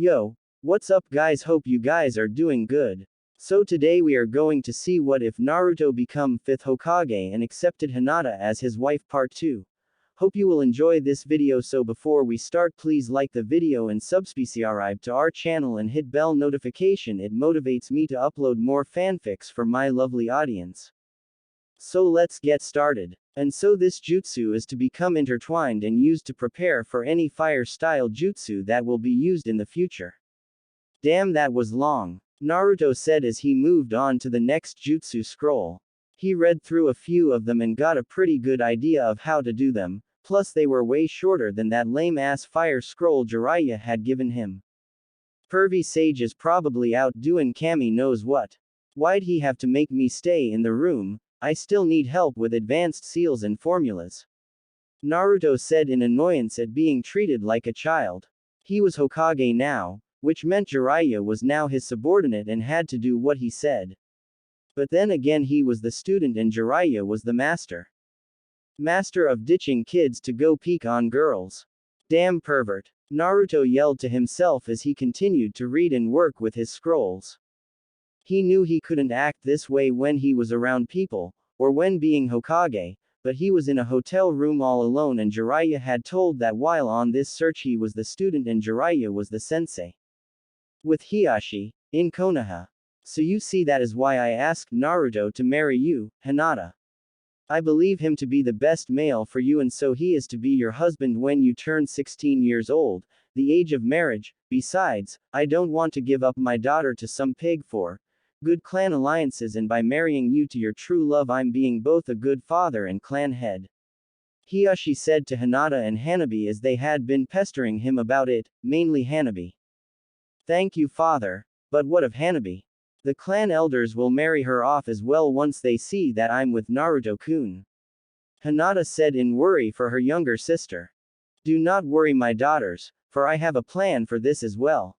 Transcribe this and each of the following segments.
Yo, what's up guys, hope you guys are doing good. So today we are going to see what if Naruto become 5th Hokage and accepted Hinata as his wife part 2. Hope you will enjoy this video, so before we start please like the video and subscribe to our channel and hit bell notification, it motivates me to upload more fanfics for my lovely audience. So let's get started. And so this jutsu is to become intertwined and used to prepare for any fire-style jutsu that will be used in the future. Damn, that was long, Naruto said as he moved on to the next jutsu scroll. He read through a few of them and got a pretty good idea of how to do them, plus they were way shorter than that lame-ass fire scroll Jiraiya had given him. Pervy sage is probably out doing Kami knows what. Why'd he have to make me stay in the room? I still need help with advanced seals and formulas. Naruto said in annoyance at being treated like a child. He was Hokage now, which meant Jiraiya was now his subordinate and had to do what he said. But then again, he was the student and Jiraiya was the master. Master of ditching kids to go peek on girls. Damn pervert, Naruto yelled to himself as he continued to read and work with his scrolls. He knew he couldn't act this way when he was around people, or when being Hokage, but he was in a hotel room all alone and Jiraiya had told that while on this search he was the student and Jiraiya was the sensei. With Hiashi, in Konoha. So you see, that is why I asked Naruto to marry you, Hinata. I believe him to be the best male for you, and so he is to be your husband when you turn 16 years old, the age of marriage. Besides, I don't want to give up my daughter to some pig for good clan alliances, and by marrying you to your true love I'm being both a good father and clan head. Hiashi said to Hinata and Hanabi as they had been pestering him about it, mainly Hanabi. Thank you, father. But what of Hanabi? The clan elders will marry her off as well once they see that I'm with Naruto-kun. Hinata said in worry for her younger sister. Do not worry, my daughters, for I have a plan for this as well.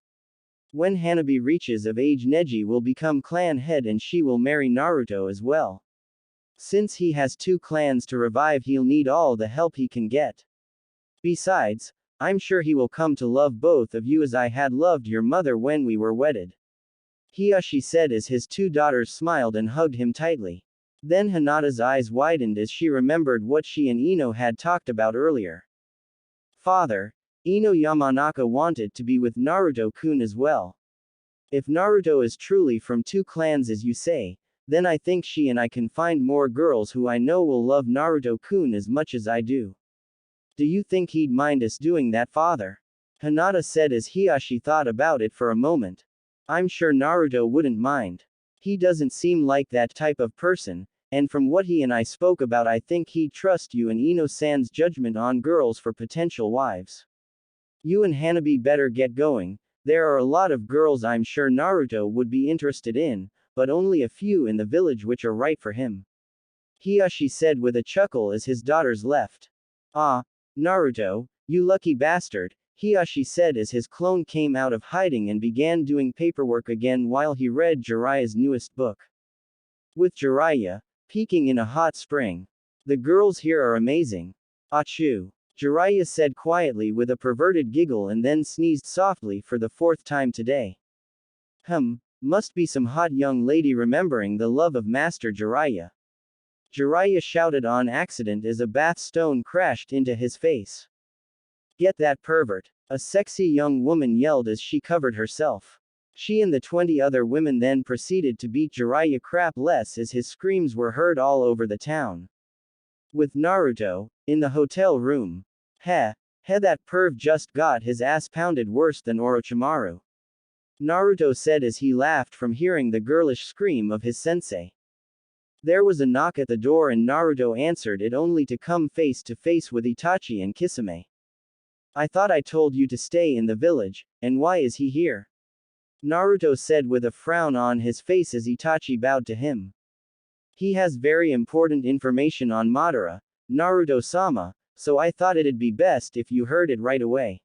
When Hanabi reaches of age, Neji will become clan head and she will marry Naruto as well. Since he has 2 clans to revive, he'll need all the help he can get. Besides, I'm sure he will come to love both of you as I had loved your mother when we were wedded. Hiashi said as his 2 daughters smiled and hugged him tightly. Then Hinata's eyes widened as she remembered what she and Ino had talked about earlier. Father, Ino Yamanaka wanted to be with Naruto-kun as well. If Naruto is truly from 2 clans as you say, then I think she and I can find more girls who I know will love Naruto-kun as much as I do. Do you think he'd mind us doing that, father? Hinata said as Hiashi thought about it for a moment. I'm sure Naruto wouldn't mind. He doesn't seem like that type of person, and from what he and I spoke about I think he'd trust you and Ino-san's judgment on girls for potential wives. You and Hanabi better get going. There are a lot of girls I'm sure Naruto would be interested in, but only a few in the village which are right for him. Hiashi said with a chuckle as his daughters left. Ah, Naruto, you lucky bastard, Hiashi said as his clone came out of hiding and began doing paperwork again while he read Jiraiya's newest book. With Jiraiya peeking in a hot spring. The girls here are amazing. Achoo. Jiraiya said quietly with a perverted giggle and then sneezed softly for the 4th time today. Must be some hot young lady remembering the love of Master Jiraiya. Jiraiya shouted on accident as a bath stone crashed into his face. Get that pervert. A sexy young woman yelled as she covered herself. She and the 20 other women then proceeded to beat Jiraiya crap less as his screams were heard all over the town. With Naruto in the hotel room. That perv just got his ass pounded worse than Orochimaru. Naruto said as he laughed from hearing the girlish scream of his sensei. There was a knock at the door and Naruto answered it only to come face to face with Itachi and Kisame. I thought I told you to stay in the village, and why is he here? Naruto said with a frown on his face as Itachi bowed to him. He has very important information on Madara, Naruto-sama, so I thought it'd be best if you heard it right away.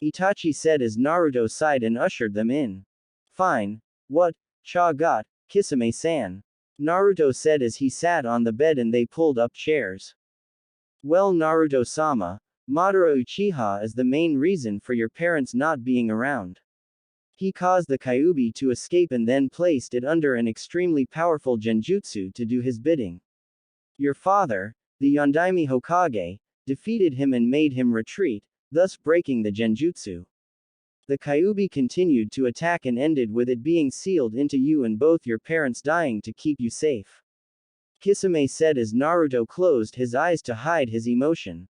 Itachi said as Naruto sighed and ushered them in. Fine. What, got, Kisame-san? Naruto said as he sat on the bed and they pulled up chairs. Well, Naruto-sama, Madara Uchiha is the main reason for your parents not being around. He caused the Kyuubi to escape and then placed it under an extremely powerful genjutsu to do his bidding. Your father, the Yondaime Hokage, defeated him and made him retreat, thus breaking the genjutsu. The Kyuubi continued to attack and ended with it being sealed into you and both your parents dying to keep you safe. Kisame said as Naruto closed his eyes to hide his emotion.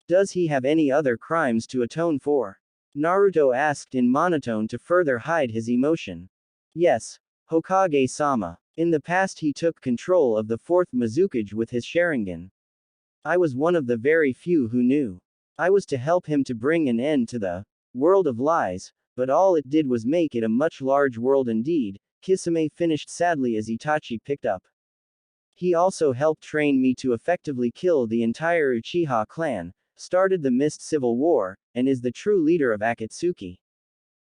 Does he have any other crimes to atone for? Naruto asked in monotone to further hide his emotion. Yes, Hokage-sama. In the past he took control of the fourth Mizukage with his Sharingan. I was one of the very few who knew. I was to help him to bring an end to the world of lies, but all it did was make it a much large world indeed, Kisame finished sadly as Itachi picked up. He also helped train me to effectively kill the entire Uchiha clan, started the Mist Civil War, and is the true leader of Akatsuki.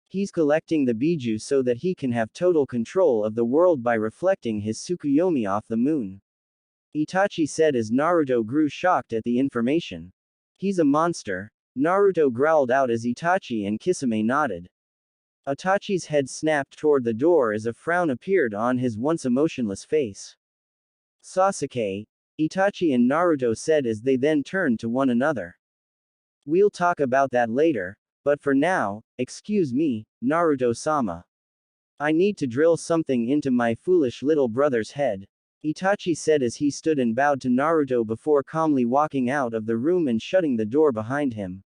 He's collecting the Biju so that he can have total control of the world by reflecting his Tsukuyomi off the moon. Itachi said as Naruto grew shocked at the information. He's a monster, Naruto growled out as Itachi and Kisame nodded. Itachi's head snapped toward the door as a frown appeared on his once emotionless face. Sasuke, Itachi and Naruto said as they then turned to one another. We'll talk about that later, but for now, excuse me, Naruto-sama. I need to drill something into my foolish little brother's head, Itachi said as he stood and bowed to Naruto before calmly walking out of the room and shutting the door behind him.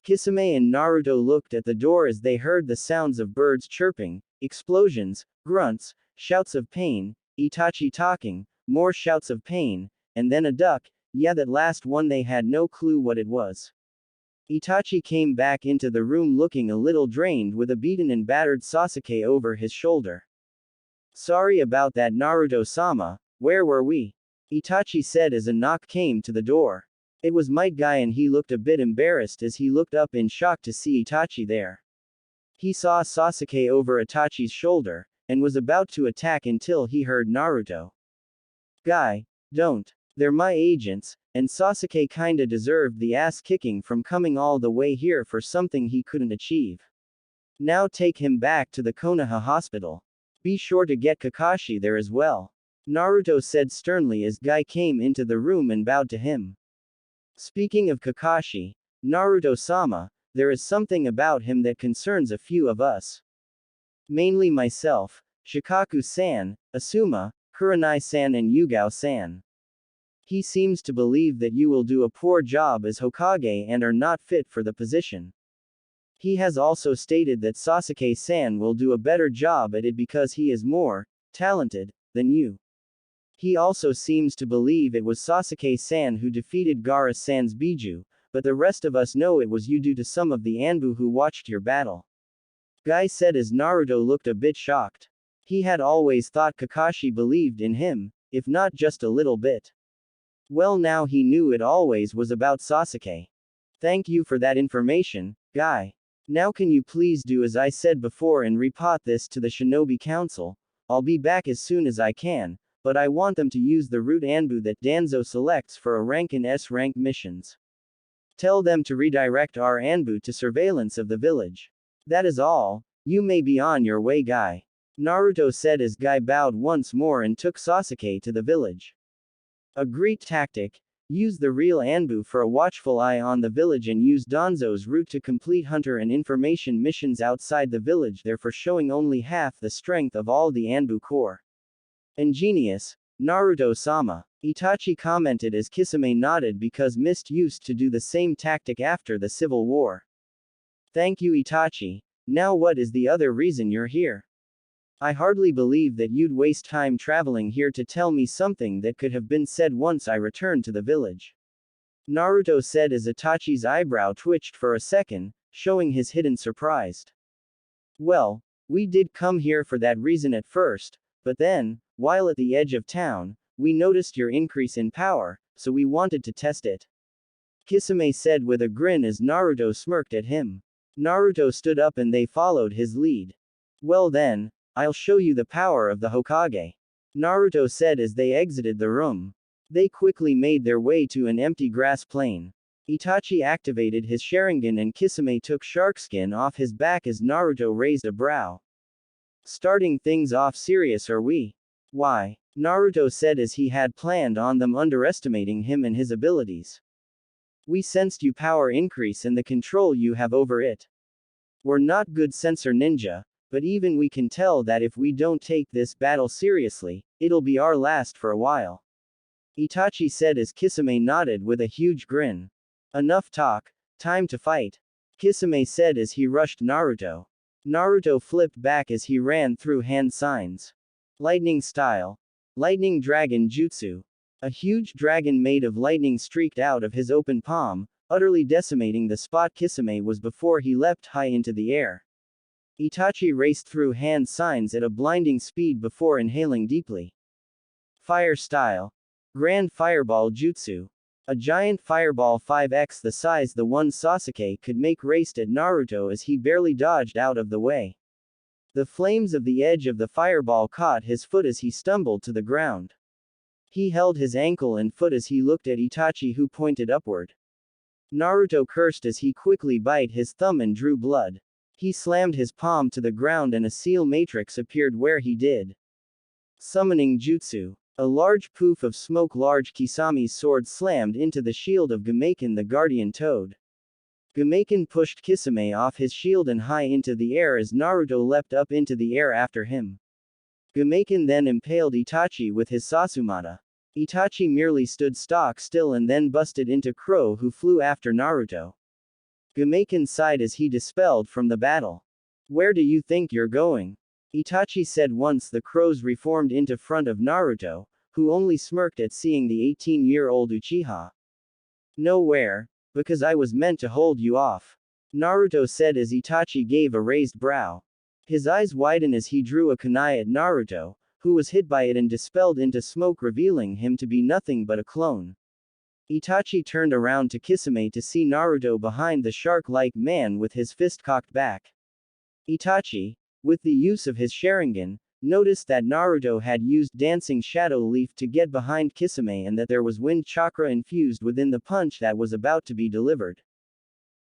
Kisame and Naruto looked at the door as they heard the sounds of birds chirping, explosions, grunts, shouts of pain, Itachi talking, more shouts of pain, and then a duck, yeah, that last one they had no clue what it was. Itachi came back into the room looking a little drained with a beaten and battered Sasuke over his shoulder. Sorry about that, Naruto-sama, where were we? Itachi said as a knock came to the door. It was Might Guy and he looked a bit embarrassed as he looked up in shock to see Itachi there. He saw Sasuke over Itachi's shoulder, and was about to attack until he heard Naruto. Guy, don't. They're my agents, and Sasuke kinda deserved the ass kicking from coming all the way here for something he couldn't achieve. Now take him back to the Konoha hospital. Be sure to get Kakashi there as well. Naruto said sternly as Guy came into the room and bowed to him. Speaking of Kakashi, Naruto-sama, there is something about him that concerns a few of us. Mainly myself, Shikaku-san, Asuma, Kurenai-san and Yugao-san. He seems to believe that you will do a poor job as Hokage and are not fit for the position. He has also stated that Sasuke-san will do a better job at it because he is more talented than you. He also seems to believe it was Sasuke-san who defeated Gaara-san's Biju, but the rest of us know it was you due to some of the Anbu who watched your battle. Guy said as Naruto looked a bit shocked. He had always thought Kakashi believed in him, if not just a little bit. Well, now he knew it always was about Sasuke. Thank you for that information, Guy. Now can you please do as I said before and report this to the Shinobi Council? I'll be back as soon as I can, but I want them to use the route Anbu that Danzo selects for a rank in S-rank missions. Tell them to redirect our Anbu to surveillance of the village. That is all, you may be on your way, Guy. Naruto said as Guy bowed once more and took Sasuke to the village. A great tactic. Use the real Anbu for a watchful eye on the village and use Danzo's route to complete hunter and information missions outside the village, therefore showing only half the strength of all the Anbu Corps. Ingenious, Naruto-sama, Itachi commented as Kisame nodded because Mist used to do the same tactic after the Civil War. Thank you, Itachi. Now what is the other reason you're here? I hardly believe that you'd waste time traveling here to tell me something that could have been said once I returned to the village. Naruto said as Itachi's eyebrow twitched for a second, showing his hidden surprise. Well, we did come here for that reason at first, but then, while at the edge of town, we noticed your increase in power, so we wanted to test it. Kisame said with a grin as Naruto smirked at him. Naruto stood up and they followed his lead. Well then, I'll show you the power of the Hokage. Naruto said as they exited the room. They quickly made their way to an empty grass plain. Itachi activated his Sharingan and Kisame took shark skin off his back as Naruto raised a brow. Starting things off serious are we? Why? Naruto said as he had planned on them underestimating him and his abilities. We sensed your power increase and the control you have over it. We're not good sensor ninja, but even we can tell that if we don't take this battle seriously, it'll be our last for a while. Itachi said as Kisame nodded with a huge grin. Enough talk, time to fight. Kisame said as he rushed Naruto. Naruto flipped back as he ran through hand signs. Lightning style. Lightning Dragon Jutsu. A huge dragon made of lightning streaked out of his open palm, utterly decimating the spot Kisame was before he leapt high into the air. Itachi raced through hand signs at a blinding speed before inhaling deeply. Fire style. Grand Fireball Jutsu. A giant fireball 5x the size the one Sasuke could make raced at Naruto as he barely dodged out of the way. The flames of the edge of the fireball caught his foot as he stumbled to the ground. He held his ankle and foot as he looked at Itachi who pointed upward. Naruto cursed as he quickly bit his thumb and drew blood. He slammed his palm to the ground and a seal matrix appeared where he did. Summoning Jutsu. A large poof of smoke large Kisame's sword slammed into the shield of Gamaken the guardian toad. Gamaken pushed Kisame off his shield and high into the air as Naruto leapt up into the air after him. Gamaken then impaled Itachi with his Sasumata. Itachi merely stood stock still and then busted into Crow who flew after Naruto. Gamaken sighed as he dispelled from the battle. Where do you think you're going? Itachi said once the crows reformed into front of Naruto, who only smirked at seeing the 18-year-old Uchiha. Nowhere, because I was meant to hold you off. Naruto said as Itachi gave a raised brow. His eyes widened as he drew a kunai at Naruto, who was hit by it and dispelled into smoke revealing him to be nothing but a clone. Itachi turned around to Kisame to see Naruto behind the shark-like man with his fist cocked back. Itachi, with the use of his Sharingan, noticed that Naruto had used Dancing Shadow Leaf to get behind Kisame and that there was wind chakra infused within the punch that was about to be delivered.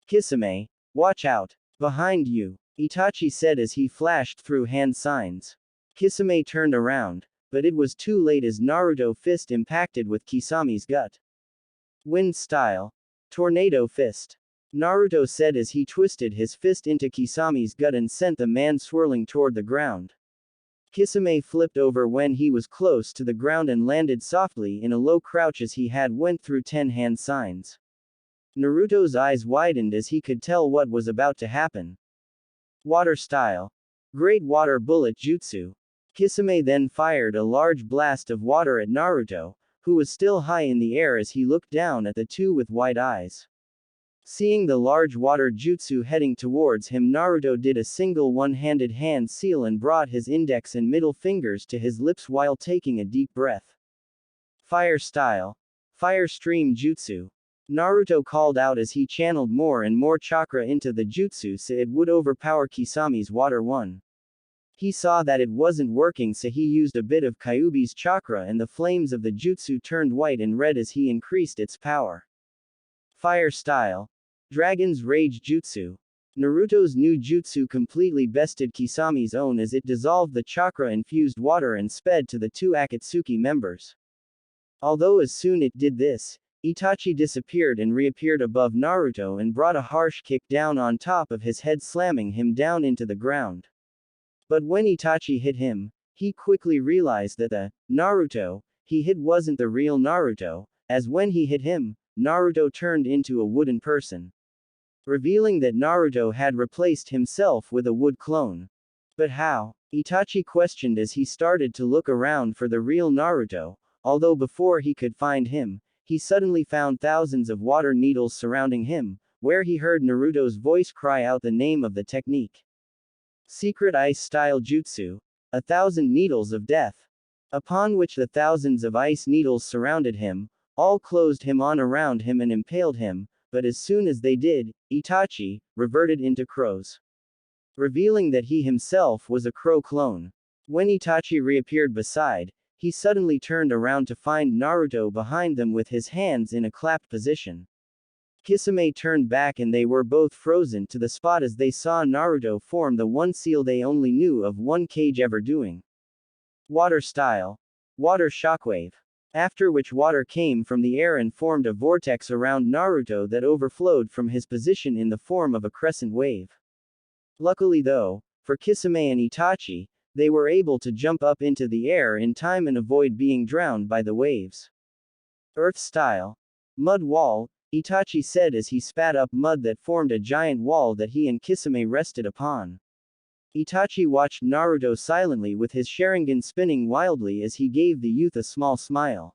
Kisame, watch out. Behind you, Itachi said as he flashed through hand signs. Kisame turned around, but it was too late as Naruto fist impacted with Kisame's gut. Wind style. Tornado fist. Naruto said as he twisted his fist into Kisame's gut and sent the man swirling toward the ground. Kisame flipped over when he was close to the ground and landed softly in a low crouch as he had went through 10 hand signs. Naruto's eyes widened as he could tell what was about to happen. Water style. Great Water Bullet Jutsu. Kisame then fired a large blast of water at Naruto, who was still high in the air as he looked down at the two with wide eyes. Seeing the large water jutsu heading towards him, Naruto did a single one-handed hand seal and brought his index and middle fingers to his lips while taking a deep breath. Fire style. Fire Stream Jutsu. Naruto called out as he channeled more and more chakra into the jutsu so it would overpower Kisame's Water 1. He saw that it wasn't working so he used a bit of Kyuubi's chakra and the flames of the jutsu turned white and red as he increased its power. Fire style. Dragon's Rage Jutsu. Naruto's new jutsu completely bested Kisame's own as it dissolved the chakra-infused water and sped to the two Akatsuki members. Although as soon it did this, Itachi disappeared and reappeared above Naruto and brought a harsh kick down on top of his head slamming him down into the ground. But when Itachi hit him, he quickly realized that the Naruto he hit wasn't the real Naruto, as when he hit him, Naruto turned into a wooden person, revealing that Naruto had replaced himself with a wood clone. But how? Itachi questioned as he started to look around for the real Naruto, although before he could find him, he suddenly found thousands of water needles surrounding him, where he heard Naruto's voice cry out the name of the technique. Secret Ice Style Jutsu. 1,000 Needles of Death. Upon which the thousands of ice needles surrounded him, all closed him on around him and impaled him, but as soon as they did, Itachi reverted into crows, revealing that he himself was a crow clone. When Itachi reappeared beside, he suddenly turned around to find Naruto behind them with his hands in a clapped position. Kisame turned back and they were both frozen to the spot as they saw Naruto form the one seal they only knew of one Kage ever doing. Water style. Water shockwave. After which water came from the air and formed a vortex around Naruto that overflowed from his position in the form of a crescent wave. Luckily though, for Kisame and Itachi, they were able to jump up into the air in time and avoid being drowned by the waves. Earth style. Mud wall, Itachi said as he spat up mud that formed a giant wall that he and Kisame rested upon. Itachi watched Naruto silently with his Sharingan spinning wildly as he gave the youth a small smile.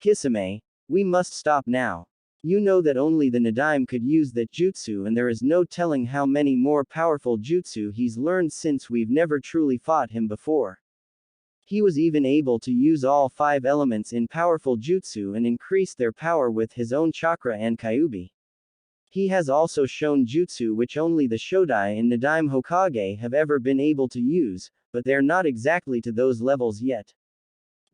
Kisame, we must stop now. You know that only the Nadaime could use that jutsu and there is no telling how many more powerful jutsu he's learned since we've never truly fought him before. He was even able to use all 5 elements in powerful jutsu and increase their power with his own chakra and kyubi. He has also shown jutsu which only the Shodai and Nadaime Hokage have ever been able to use, but they're not exactly to those levels yet.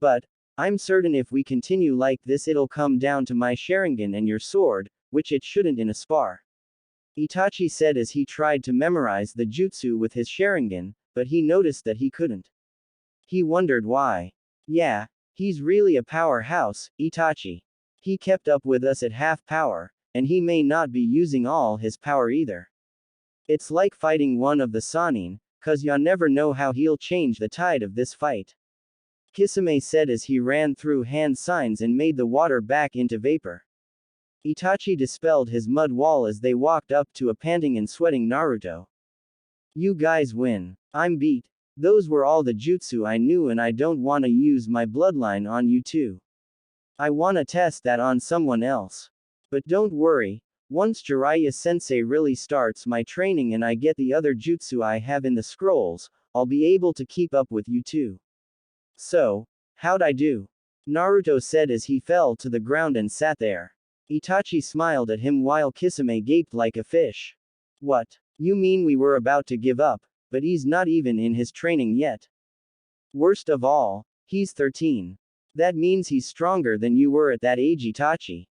But, I'm certain if we continue like this it'll come down to my Sharingan and your sword, which it shouldn't in a spar. Itachi said as he tried to memorize the jutsu with his Sharingan, but he noticed that he couldn't. He wondered why. Yeah, he's really a powerhouse, Itachi. He kept up with us at half power, and he may not be using all his power either. It's like fighting one of the Sannin, 'cause you never know how he'll change the tide of this fight. Kisame said as he ran through hand signs and made the water back into vapor. Itachi dispelled his mud wall as they walked up to a panting and sweating Naruto. You guys win. I'm beat. Those were all the jutsu I knew and I don't wanna use my bloodline on you too. I wanna test that on someone else. But don't worry, once Jiraiya sensei really starts my training and I get the other jutsu I have in the scrolls, I'll be able to keep up with you too. So, how'd I do? Naruto said as he fell to the ground and sat there. Itachi smiled at him while Kisame gaped like a fish. What? You mean we were about to give up, but he's not even in his training yet. Worst of all, he's 13. That means he's stronger than you were at that age, Itachi.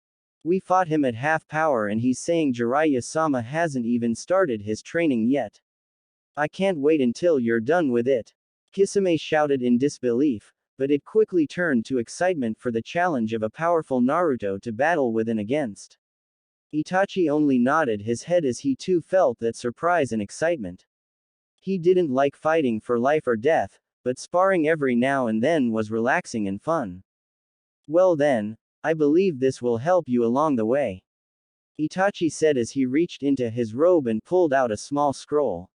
We fought him at half power and he's saying Jiraiya-sama hasn't even started his training yet. I can't wait until you're done with it. Kisame shouted in disbelief, but it quickly turned to excitement for the challenge of a powerful Naruto to battle with and against. Itachi only nodded his head as he too felt that surprise and excitement. He didn't like fighting for life or death, but sparring every now and then was relaxing and fun. Well then, I believe this will help you along the way. Itachi said as he reached into his robe and pulled out a small scroll.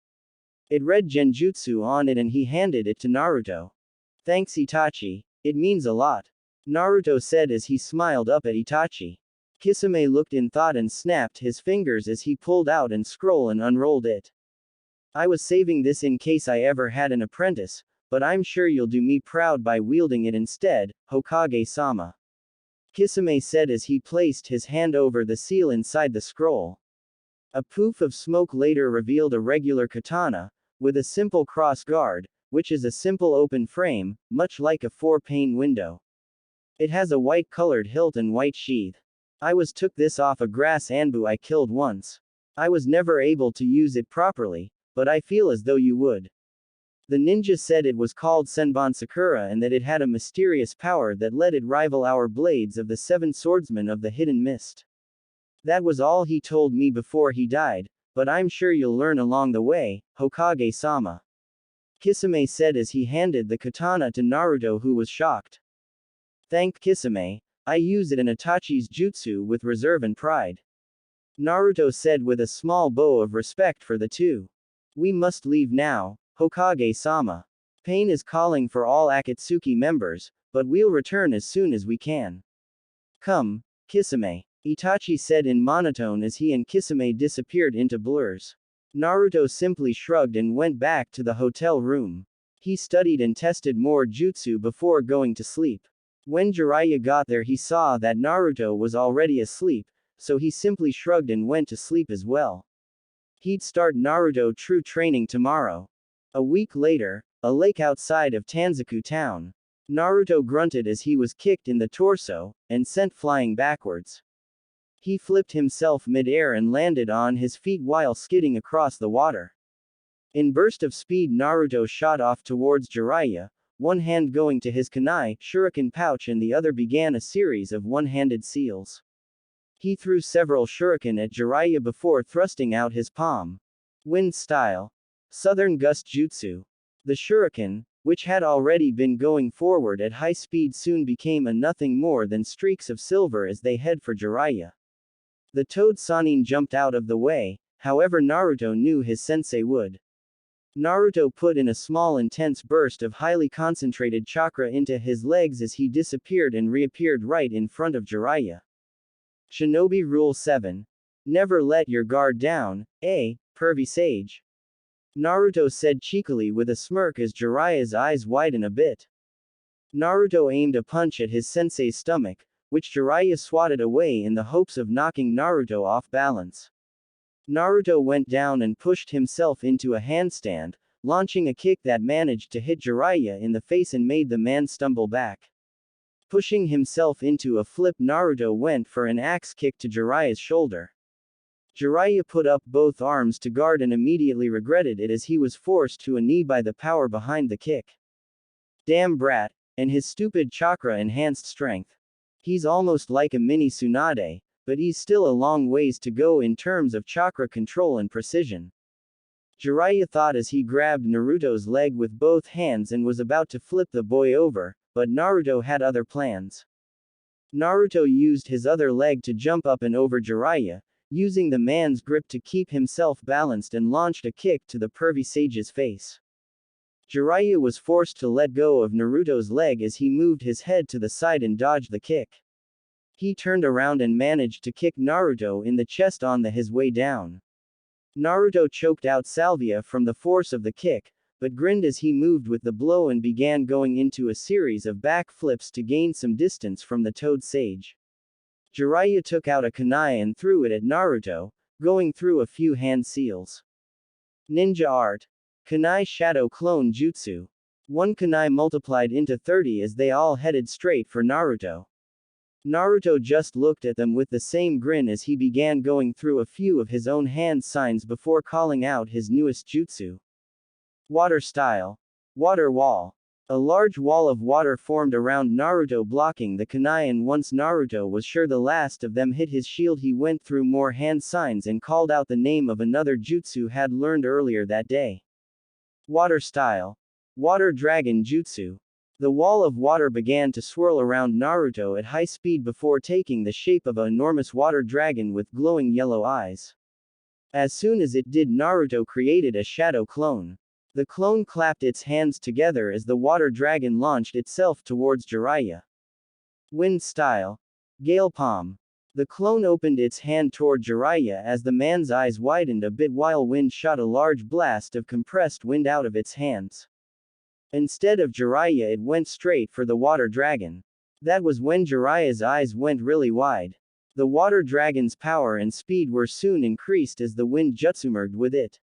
It read Genjutsu on it and he handed it to Naruto. Thanks Itachi, it means a lot. Naruto said as he smiled up at Itachi. Kisame looked in thought and snapped his fingers as he pulled out an scroll and unrolled it. I was saving this in case I ever had an apprentice, but I'm sure you'll do me proud by wielding it instead, Hokage-sama. Kisame said as he placed his hand over the seal inside the scroll. A poof of smoke later revealed a regular katana, with a simple cross guard, which is a simple open frame, much like a 4-pane window. It has a white-colored hilt and white sheath. I took this off a grass anbu I killed once. I was never able to use it properly, but I feel as though you would. The ninja said it was called Senbon Sakura and that it had a mysterious power that let it rival our blades of the 7 swordsmen of the hidden mist. That was all he told me before he died, but I'm sure you'll learn along the way, Hokage-sama. Kisame said as he handed the katana to Naruto, who was shocked. Thank Kisame, I use it in Itachi's jutsu with reserve and pride. Naruto said with a small bow of respect for the two. We must leave now, Hokage-sama. Pain is calling for all Akatsuki members, but we'll return as soon as we can. Come, Kisame, Itachi said in monotone as he and Kisame disappeared into blurs. Naruto simply shrugged and went back to the hotel room. He studied and tested more jutsu before going to sleep. When Jiraiya got there he saw that Naruto was already asleep, so he simply shrugged and went to sleep as well. He'd start Naruto true training tomorrow. A week later, a lake outside of Tanzaku town. Naruto grunted as he was kicked in the torso, and sent flying backwards. He flipped himself mid-air and landed on his feet while skidding across the water. In burst of speed, Naruto shot off towards Jiraiya, one hand going to his kunai shuriken pouch and the other began a series of one-handed seals. He threw several shuriken at Jiraiya before thrusting out his palm. Wind style. Southern gust jutsu. The shuriken, which had already been going forward at high speed, soon became a nothing more than streaks of silver as they head for Jiraiya. The Toad Sannin jumped out of the way, however Naruto knew his sensei would. Naruto put in a small intense burst of highly concentrated chakra into his legs as he disappeared and reappeared right in front of Jiraiya. Shinobi Rule 7. Never let your guard down, pervy sage. Naruto said cheekily with a smirk as Jiraiya's eyes widen a bit. Naruto aimed a punch at his sensei's stomach, which Jiraiya swatted away in the hopes of knocking Naruto off balance. Naruto went down and pushed himself into a handstand, launching a kick that managed to hit Jiraiya in the face and made the man stumble back. Pushing himself into a flip, Naruto went for an axe kick to Jiraiya's shoulder. Jiraiya put up both arms to guard and immediately regretted it as he was forced to a knee by the power behind the kick. Damn brat, and his stupid chakra-enhanced strength. He's almost like a mini Tsunade, but he's still a long ways to go in terms of chakra control and precision. Jiraiya thought as he grabbed Naruto's leg with both hands and was about to flip the boy over, but Naruto had other plans. Naruto used his other leg to jump up and over Jiraiya, using the man's grip to keep himself balanced and launched a kick to the pervy sage's face. Jiraiya was forced to let go of Naruto's leg as he moved his head to the side and dodged the kick. He turned around and managed to kick Naruto in the chest on his way down. Naruto choked out salvia from the force of the kick, but grinned as he moved with the blow and began going into a series of back flips to gain some distance from the Toad Sage. Jiraiya took out a kunai and threw it at Naruto, going through a few hand seals. Ninja Art. Kunai Shadow Clone Jutsu. One kunai multiplied into 30 as they all headed straight for Naruto. Naruto just looked at them with the same grin as he began going through a few of his own hand signs before calling out his newest jutsu. Water Style. Water Wall. A large wall of water formed around Naruto blocking the kunai, and once Naruto was sure the last of them hit his shield, he went through more hand signs and called out the name of another jutsu had learned earlier that day. Water Style. Water Dragon Jutsu. The wall of water began to swirl around Naruto at high speed before taking the shape of an enormous water dragon with glowing yellow eyes. As soon as it did, Naruto created a shadow clone. The clone clapped its hands together as the water dragon launched itself towards Jiraiya. Wind Style. Gale Palm. The clone opened its hand toward Jiraiya as the man's eyes widened a bit while wind shot a large blast of compressed wind out of its hands. Instead of Jiraiya, it went straight for the water dragon. That was when Jiraiya's eyes went really wide. The water dragon's power and speed were soon increased as the wind jutsu merged with it.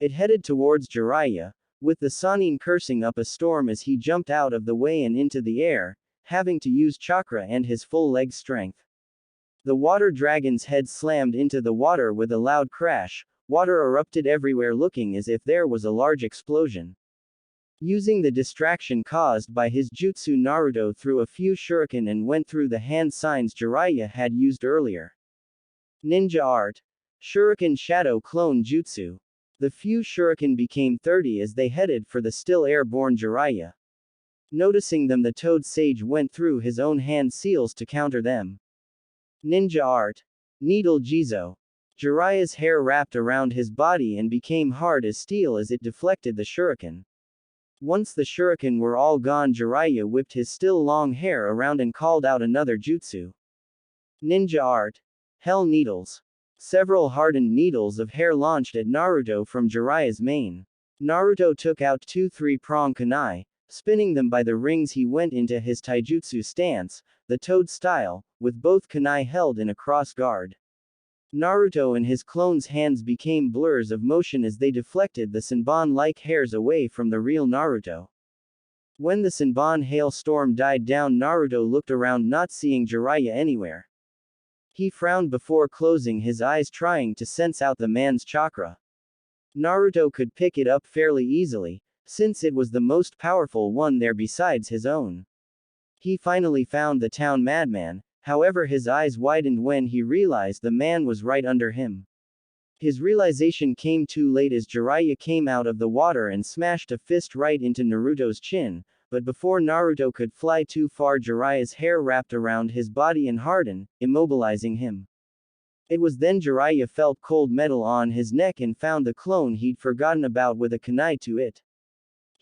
It headed towards Jiraiya, with the Sannin cursing up a storm as he jumped out of the way and into the air, having to use chakra and his full leg strength. The water dragon's head slammed into the water with a loud crash. Water erupted everywhere, looking as if there was a large explosion. Using the distraction caused by his jutsu, Naruto threw a few shuriken and went through the hand signs Jiraiya had used earlier. Ninja Art. Shuriken Shadow Clone Jutsu. The few shuriken became 30 as they headed for the still airborne Jiraiya. Noticing them, the Toad Sage went through his own hand seals to counter them. Ninja Art. Needle Jizo. Jiraiya's hair wrapped around his body and became hard as steel as it deflected the shuriken. Once the shuriken were all gone, Jiraiya whipped his still long hair around and called out another jutsu. Ninja Art. Hell Needles. Several hardened needles of hair launched at Naruto from Jiraiya's mane. Naruto took out 2 3-prong kunai, spinning them by the rings. He went into his taijutsu stance, the toad style, with both kunai held in a cross guard. Naruto and his clone's hands became blurs of motion as they deflected the Senbon-like hairs away from the real Naruto. When the Senbon hailstorm died down, Naruto looked around, not seeing Jiraiya anywhere. He frowned before closing his eyes, trying to sense out the man's chakra. Naruto could pick it up fairly easily, since it was the most powerful one there besides his own. He finally found the town madman, however his eyes widened when he realized the man was right under him. His realization came too late as Jiraiya came out of the water and smashed a fist right into Naruto's chin, but before Naruto could fly too far, Jiraiya's hair wrapped around his body and hardened, immobilizing him. It was then Jiraiya felt cold metal on his neck and found the clone he'd forgotten about with a kunai to it.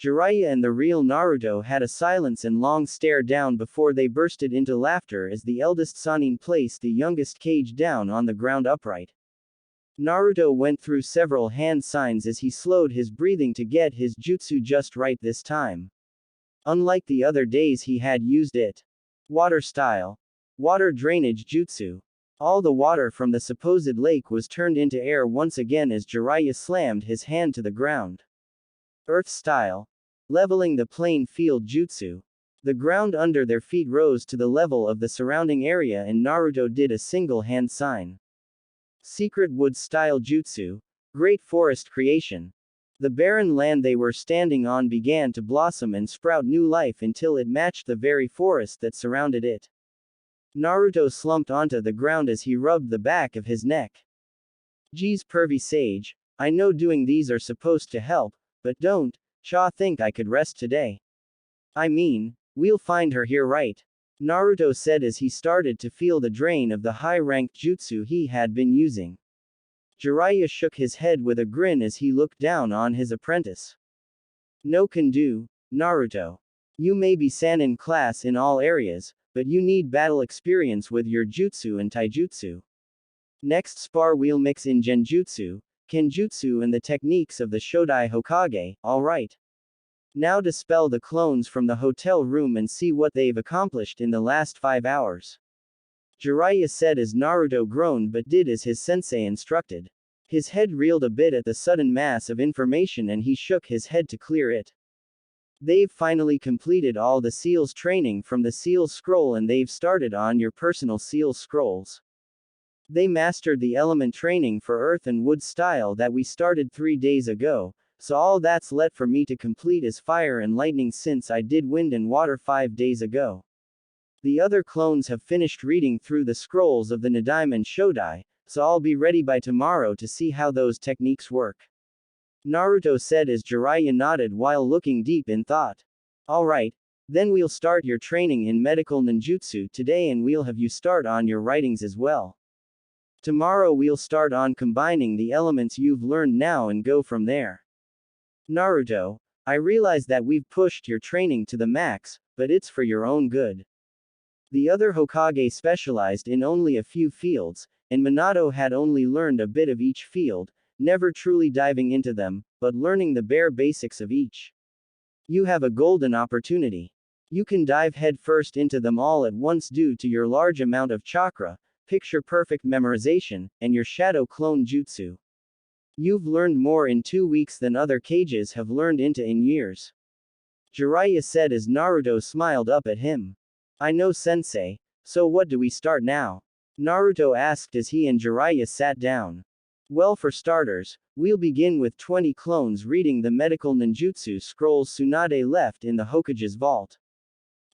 Jiraiya and the real Naruto had a silence and long stare down before they bursted into laughter as the eldest Sannin placed the youngest Kage down on the ground upright. Naruto went through several hand signs as he slowed his breathing to get his jutsu just right this time. Unlike the other days, he had used it. Water style. Water drainage jutsu. All the water from the supposed lake was turned into air once again as Jiraiya slammed his hand to the ground. Earth style. Leveling the plain field jutsu. The ground under their feet rose to the level of the surrounding area and Naruto did a single hand sign. Secret wood style jutsu. Great forest creation. The barren land they were standing on began to blossom and sprout new life until it matched the very forest that surrounded it. Naruto slumped onto the ground as he rubbed the back of his neck. Geez, pervy sage, I know doing these are supposed to help, but don't think I could rest today. I mean, we'll find her here, right? Naruto said as he started to feel the drain of the high-ranked jutsu he had been using. Jiraiya shook his head with a grin as he looked down on his apprentice. No can do, Naruto. You may be Sannin class in all areas, but you need battle experience with your jutsu and taijutsu. Next spar we'll mix in genjutsu, kenjutsu and the techniques of the Shodai Hokage, alright. Now dispel the clones from the hotel room and see what they've accomplished in the last 5 hours. Jiraiya said as Naruto groaned but did as his sensei instructed. His head reeled a bit at the sudden mass of information and he shook his head to clear it. They've finally completed all the SEALs training from the SEALs scroll and they've started on your personal SEALs scrolls. They mastered the element training for earth and wood style that we started 3 days ago, so all that's left for me to complete is fire and lightning since I did wind and water 5 days ago. The other clones have finished reading through the scrolls of the Nidaime and Shodai, so I'll be ready by tomorrow to see how those techniques work. Naruto said as Jiraiya nodded while looking deep in thought. Alright, then we'll start your training in medical ninjutsu today and we'll have you start on your writings as well. Tomorrow we'll start on combining the elements you've learned now and go from there. Naruto, I realize that we've pushed your training to the max, but it's for your own good. The other Hokage specialized in only a few fields, and Minato had only learned a bit of each field, never truly diving into them, but learning the bare basics of each. You have a golden opportunity. You can dive headfirst into them all at once due to your large amount of chakra, picture-perfect memorization, and your shadow clone jutsu. You've learned more in 2 weeks than other Kages have learned into in years. Jiraiya said as Naruto smiled up at him. I know, sensei, so what do we start now? Naruto asked as he and Jiraiya sat down. Well, for starters, we'll begin with 20 clones reading the medical ninjutsu scrolls Tsunade left in the Hokage's vault.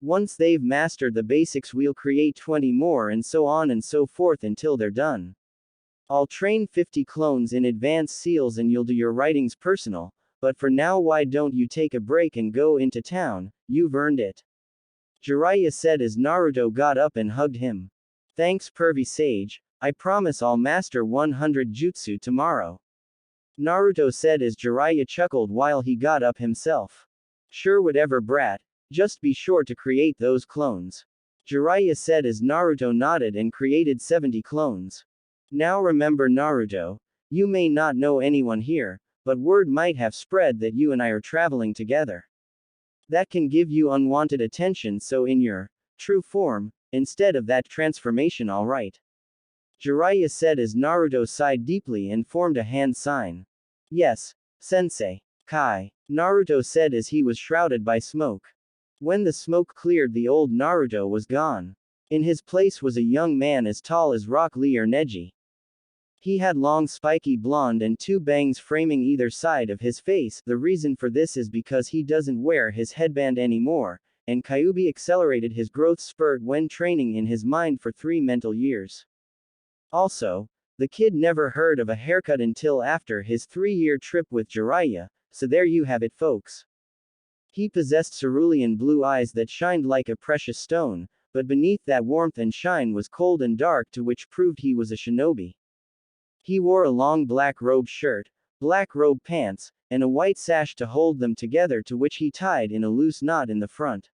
Once they've mastered the basics, we'll create 20 more and so on and so forth until they're done. I'll train 50 clones in advanced seals and you'll do your writings personal, but for now why don't you take a break and go into town, you've earned it. Jiraiya said as Naruto got up and hugged him. Thanks, pervy sage, I promise I'll master 100 jutsu tomorrow. Naruto said as Jiraiya chuckled while he got up himself. Sure, whatever, brat, just be sure to create those clones. Jiraiya said as Naruto nodded and created 70 clones. Now remember, Naruto, you may not know anyone here, but word might have spread that you and I are traveling together. That can give you unwanted attention, so in your true form, instead of that transformation, alright. Jiraiya said as Naruto sighed deeply and formed a hand sign. Yes, sensei. Kai. Naruto said as he was shrouded by smoke. When the smoke cleared, the old Naruto was gone. In his place was a young man as tall as Rock Lee or Neji. He had long spiky blonde and two bangs framing either side of his face. The reason for this is because he doesn't wear his headband anymore, and Kyuubi accelerated his growth spurt when training in his mind for 3 mental years. Also, the kid never heard of a haircut until after his 3-year trip with Jiraiya, so there you have it folks. He possessed cerulean blue eyes that shined like a precious stone, but beneath that warmth and shine was cold and dark, to which proved he was a shinobi. He wore a long black robe shirt, black robe pants, and a white sash to hold them together, to which he tied in a loose knot in the front.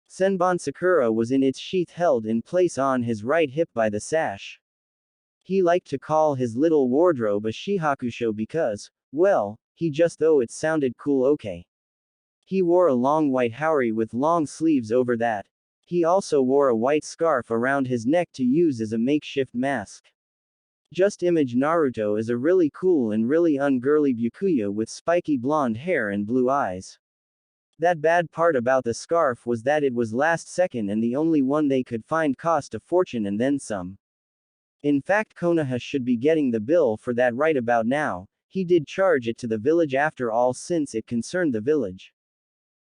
Senbon Sakura was in its sheath, held in place on his right hip by the sash. He liked to call his little wardrobe a shihakusho because, well, he just thought it sounded cool. Okay. He wore a long white haori with long sleeves over that. He also wore a white scarf around his neck to use as a makeshift mask. Just image Naruto as a really cool and really ungirly Byakuya with spiky blonde hair and blue eyes. That bad part about the scarf was that it was last second and the only one they could find cost a fortune and then some. In fact, Konoha should be getting the bill for that right about now. He did charge it to the village after all, since it concerned the village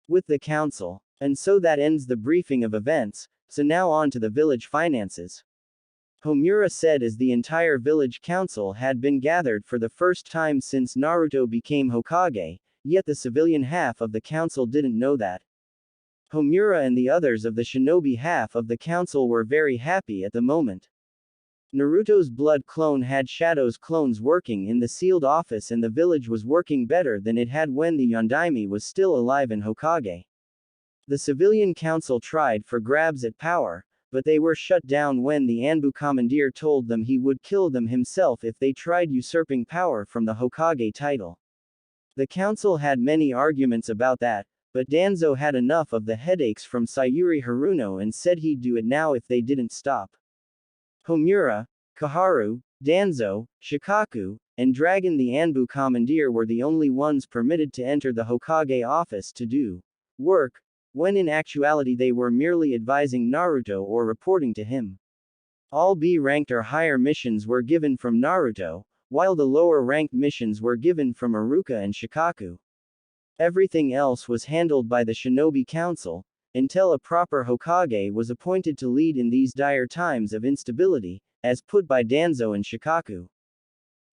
with the council. And so that ends the briefing of events, so now on to the village finances. Homura said as the entire village council had been gathered for the first time since Naruto became Hokage, yet the civilian half of the council didn't know that. Homura and the others of the shinobi half of the council were very happy at the moment. Naruto's blood clone had Shadow's clones working in the sealed office, and the village was working better than it had when the Yondaime was still alive in Hokage. The civilian council tried for grabs at power, but they were shut down when the Anbu commandeer told them he would kill them himself if they tried usurping power from the Hokage title. The council had many arguments about that, but Danzo had enough of the headaches from Sayuri Haruno and said he'd do it now if they didn't stop. Homura, Kaharu, Danzo, Shikaku, and Dragon the Anbu commandeer were the only ones permitted to enter the Hokage office to do work, when in actuality they were merely advising Naruto or reporting to him. All B-ranked or higher missions were given from Naruto, while the lower-ranked missions were given from Iruka and Shikaku. Everything else was handled by the Shinobi Council, until a proper Hokage was appointed to lead in these dire times of instability, as put by Danzo and Shikaku.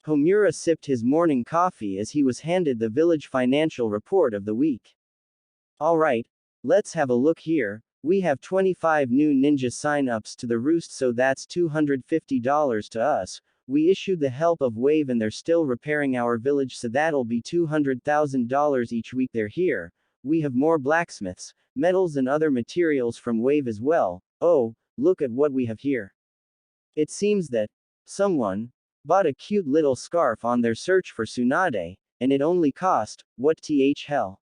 Homura sipped his morning coffee as he was handed the village financial report of the week. Alright, let's have a look here. We have 25 new ninja sign-ups to the roost, so that's $250 to us. We issued the help of Wave and they're still repairing our village, so that'll be $200,000 each week they're here. We have more blacksmiths, metals and other materials from Wave as well. Oh, look at what we have here. It seems that someone bought a cute little scarf on their search for Tsunade, and it only cost, what the hell?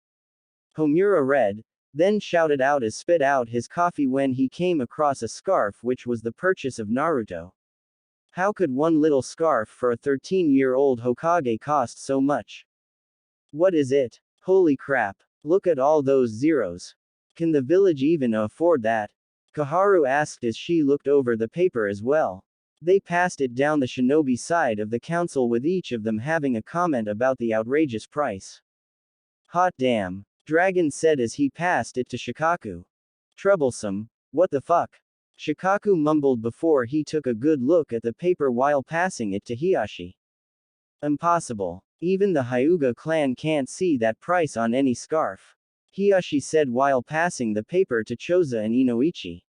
Homura read, then shouted out as spit out his coffee when he came across a scarf which was the purchase of Naruto. How could one little scarf for a 13-year-old Hokage cost so much? What is it? Holy crap. Look at all those zeros. Can the village even afford that? Kaharu asked as she looked over the paper as well. They passed it down the shinobi side of the council, with each of them having a comment about the outrageous price. Hot damn. Dragon said as he passed it to Shikaku. Troublesome. What the fuck? Shikaku mumbled before he took a good look at the paper while passing it to Hiyashi. Impossible. Even the Hyuga clan can't see that price on any scarf. Hiyashi said while passing the paper to Choza and Inoichi.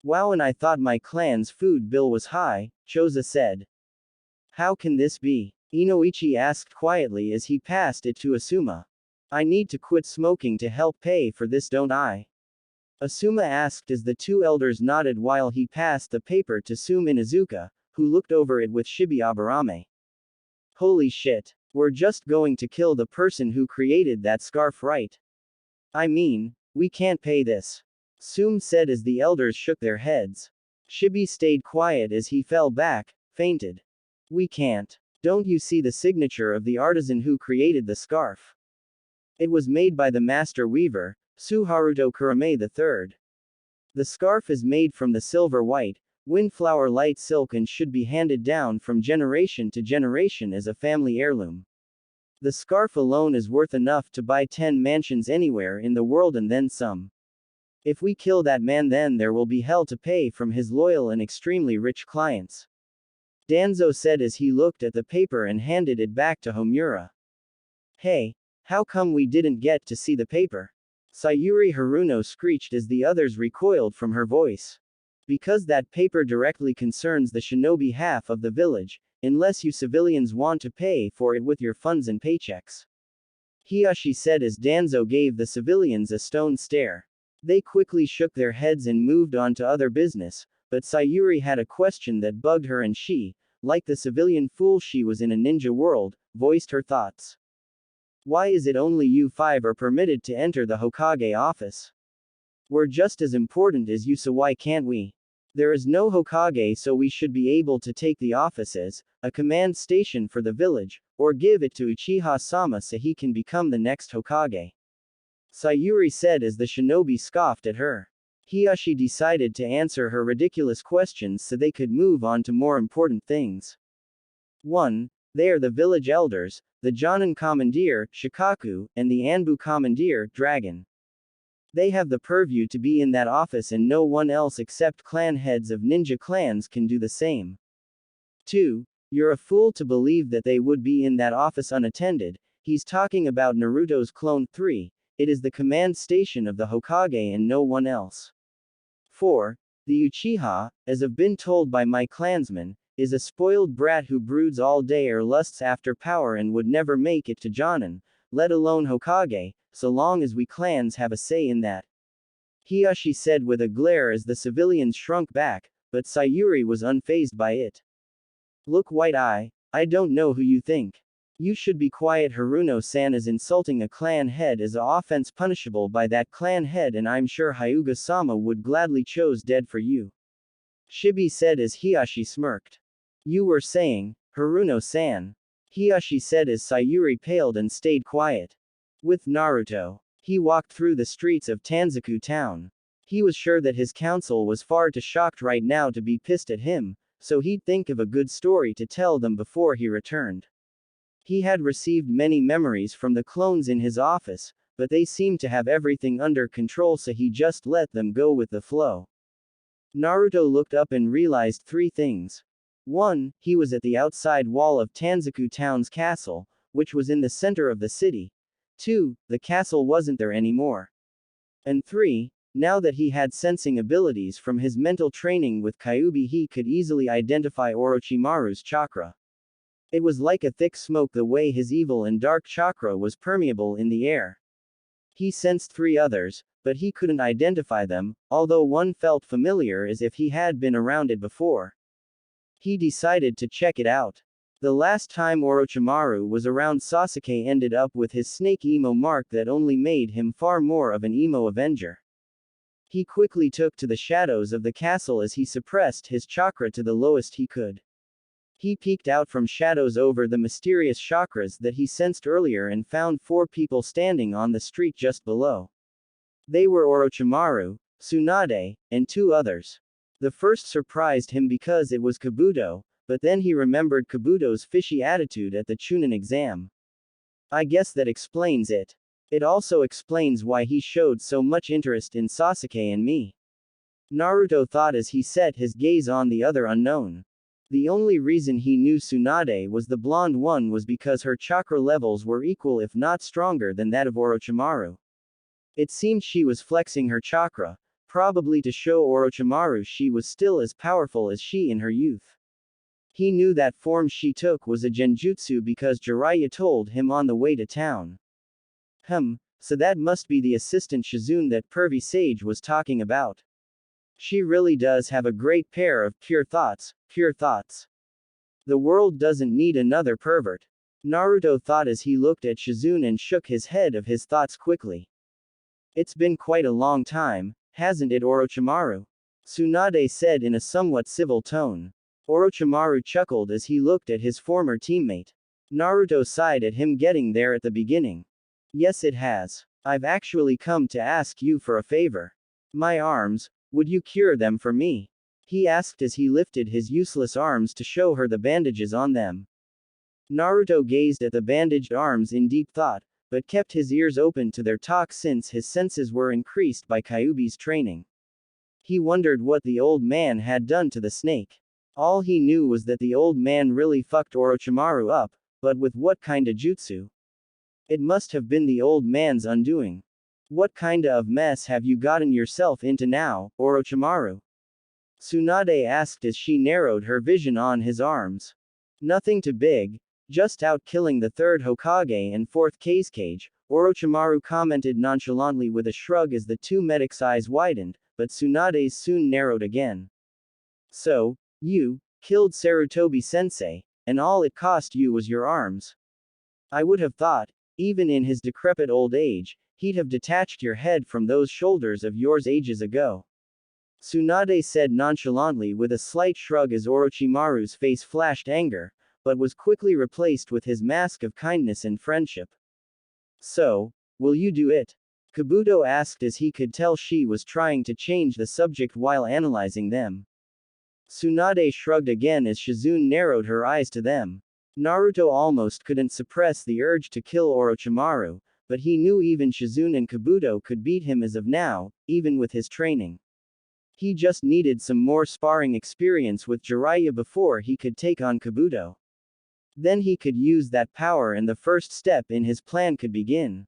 Wow, and I thought my clan's food bill was high, Choza said. How can this be? Inoichi asked quietly as he passed it to Asuma. I need to quit smoking to help pay for this, don't I? Asuma asked as the two elders nodded while he passed the paper to Sume Inuzuka, who looked over it with Shibi Aburame. Holy shit. We're just going to kill the person who created that scarf, right? I mean, we can't pay this. Sume said as the elders shook their heads. Shibi stayed quiet as he fell back, fainted. We can't. Don't you see the signature of the artisan who created the scarf? It was made by the master weaver, Suharuto Kurame III. The scarf is made from the silver white, windflower light silk and should be handed down from generation to generation as a family heirloom. The scarf alone is worth enough to buy 10 mansions anywhere in the world and then some. If we kill that man, then there will be hell to pay from his loyal and extremely rich clients. Danzo said as he looked at the paper and handed it back to Homura. Hey, how come we didn't get to see the paper? Sayuri Haruno screeched as the others recoiled from her voice. Because that paper directly concerns the shinobi half of the village, unless you civilians want to pay for it with your funds and paychecks. Hiyashi said as Danzo gave the civilians a stone stare. They quickly shook their heads and moved on to other business, but Sayuri had a question that bugged her and she, like the civilian fool she was in a ninja world, voiced her thoughts. Why is it only you 5 are permitted to enter the Hokage office? We're just as important as you, so why can't we? There is no Hokage, so we should be able to take the office as a command station for the village, or give it to Uchiha-sama so he can become the next Hokage. Sayuri said as the shinobi scoffed at her. Hiyashi decided to answer her ridiculous questions so they could move on to more important things. 1. They are the village elders, the Jonin Commandeer, Shikaku, and the Anbu Commandeer, Dragon. They have the purview to be in that office and no one else except clan heads of ninja clans can do the same. 2. You're a fool to believe that they would be in that office unattended. He's talking about Naruto's clone 3, it is the command station of the Hokage and no one else. 4. The Uchiha, as I've been told by my clansmen, is a spoiled brat who broods all day or lusts after power and would never make it to Jonin, let alone Hokage, so long as we clans have a say in that. Hiyashi said with a glare as the civilians shrunk back, but Sayuri was unfazed by it. Look, White Eye, I don't know who you think. You should be quiet. Haruno-san is insulting a clan head as a offense punishable by that clan head, and I'm sure Hyuga-sama would gladly chose dead for you. Shibi said as Hiyashi smirked. You were saying, Haruno-san. Hiyashi said as Sayuri paled and stayed quiet. With Naruto, he walked through the streets of Tanzaku town. He was sure that his council was far too shocked right now to be pissed at him, so he'd think of a good story to tell them before he returned. He had received many memories from the clones in his office, but they seemed to have everything under control, so he just let them go with the flow. Naruto looked up and realized 3 things. 1. He was at the outside wall of Tanzaku town's castle, which was in the center of the city. 2. The castle wasn't there anymore. And 3. Now that he had sensing abilities from his mental training with Kyuubi, he could easily identify Orochimaru's chakra. It was like a thick smoke the way his evil and dark chakra was permeable in the air. He sensed 3 others, but he couldn't identify them, although one felt familiar as if he had been around it before. He decided to check it out. The last time Orochimaru was around, Sasuke ended up with his snake emo mark that only made him far more of an emo avenger. He quickly took to the shadows of the castle as he suppressed his chakra to the lowest he could. He peeked out from shadows over the mysterious chakras that he sensed earlier and found 4 people standing on the street just below. They were Orochimaru, Tsunade, and 2 others. The first surprised him because it was Kabuto, but then he remembered Kabuto's fishy attitude at the Chunin exam. I guess that explains it. It also explains why he showed so much interest in Sasuke and me. Naruto thought as he set his gaze on the other unknown. The only reason he knew Tsunade was the blonde one was because her chakra levels were equal if not stronger than that of Orochimaru. It seemed she was flexing her chakra, probably to show Orochimaru she was still as powerful as she in her youth. He knew that form she took was a genjutsu because Jiraiya told him on the way to town. So that must be the assistant Shizune that pervy sage was talking about. She really does have a great pair of pure thoughts, pure thoughts. The world doesn't need another pervert. Naruto thought as he looked at Shizune and shook his head of his thoughts quickly. It's been quite a long time, hasn't it, Orochimaru? Tsunade said in a somewhat civil tone. Orochimaru chuckled as he looked at his former teammate. Naruto sighed at him getting there at the beginning. Yes, it has. I've actually come to ask you for a favor. My arms, Would you cure them for me? He asked as he lifted his useless arms to show her the bandages on them. Naruto gazed at the bandaged arms in deep thought, but kept his ears open to their talk since his senses were increased by Kyuubi's training. He wondered what the old man had done to the snake. All he knew was that the old man really fucked Orochimaru up, but with what kinda jutsu? It must have been the old man's undoing. What kinda of mess have you gotten yourself into now, Orochimaru? Tsunade asked as she narrowed her vision on his arms. Nothing too big, just out killing the third Hokage and fourth Kazekage, Orochimaru commented nonchalantly with a shrug as the two medics' eyes widened, but Tsunade's soon narrowed again. So, you killed Sarutobi-sensei, and all it cost you was your arms. I would have thought, even in his decrepit old age, he'd have detached your head from those shoulders of yours ages ago. Tsunade said nonchalantly with a slight shrug as Orochimaru's face flashed anger, but was quickly replaced with his mask of kindness and friendship. So, will you do it? Kabuto asked as he could tell she was trying to change the subject while analyzing them. Tsunade shrugged again as Shizune narrowed her eyes to them. Naruto almost couldn't suppress the urge to kill Orochimaru, but he knew even Shizune and Kabuto could beat him as of now, even with his training. He just needed some more sparring experience with Jiraiya before he could take on Kabuto. Then he could use that power and the first step in his plan could begin.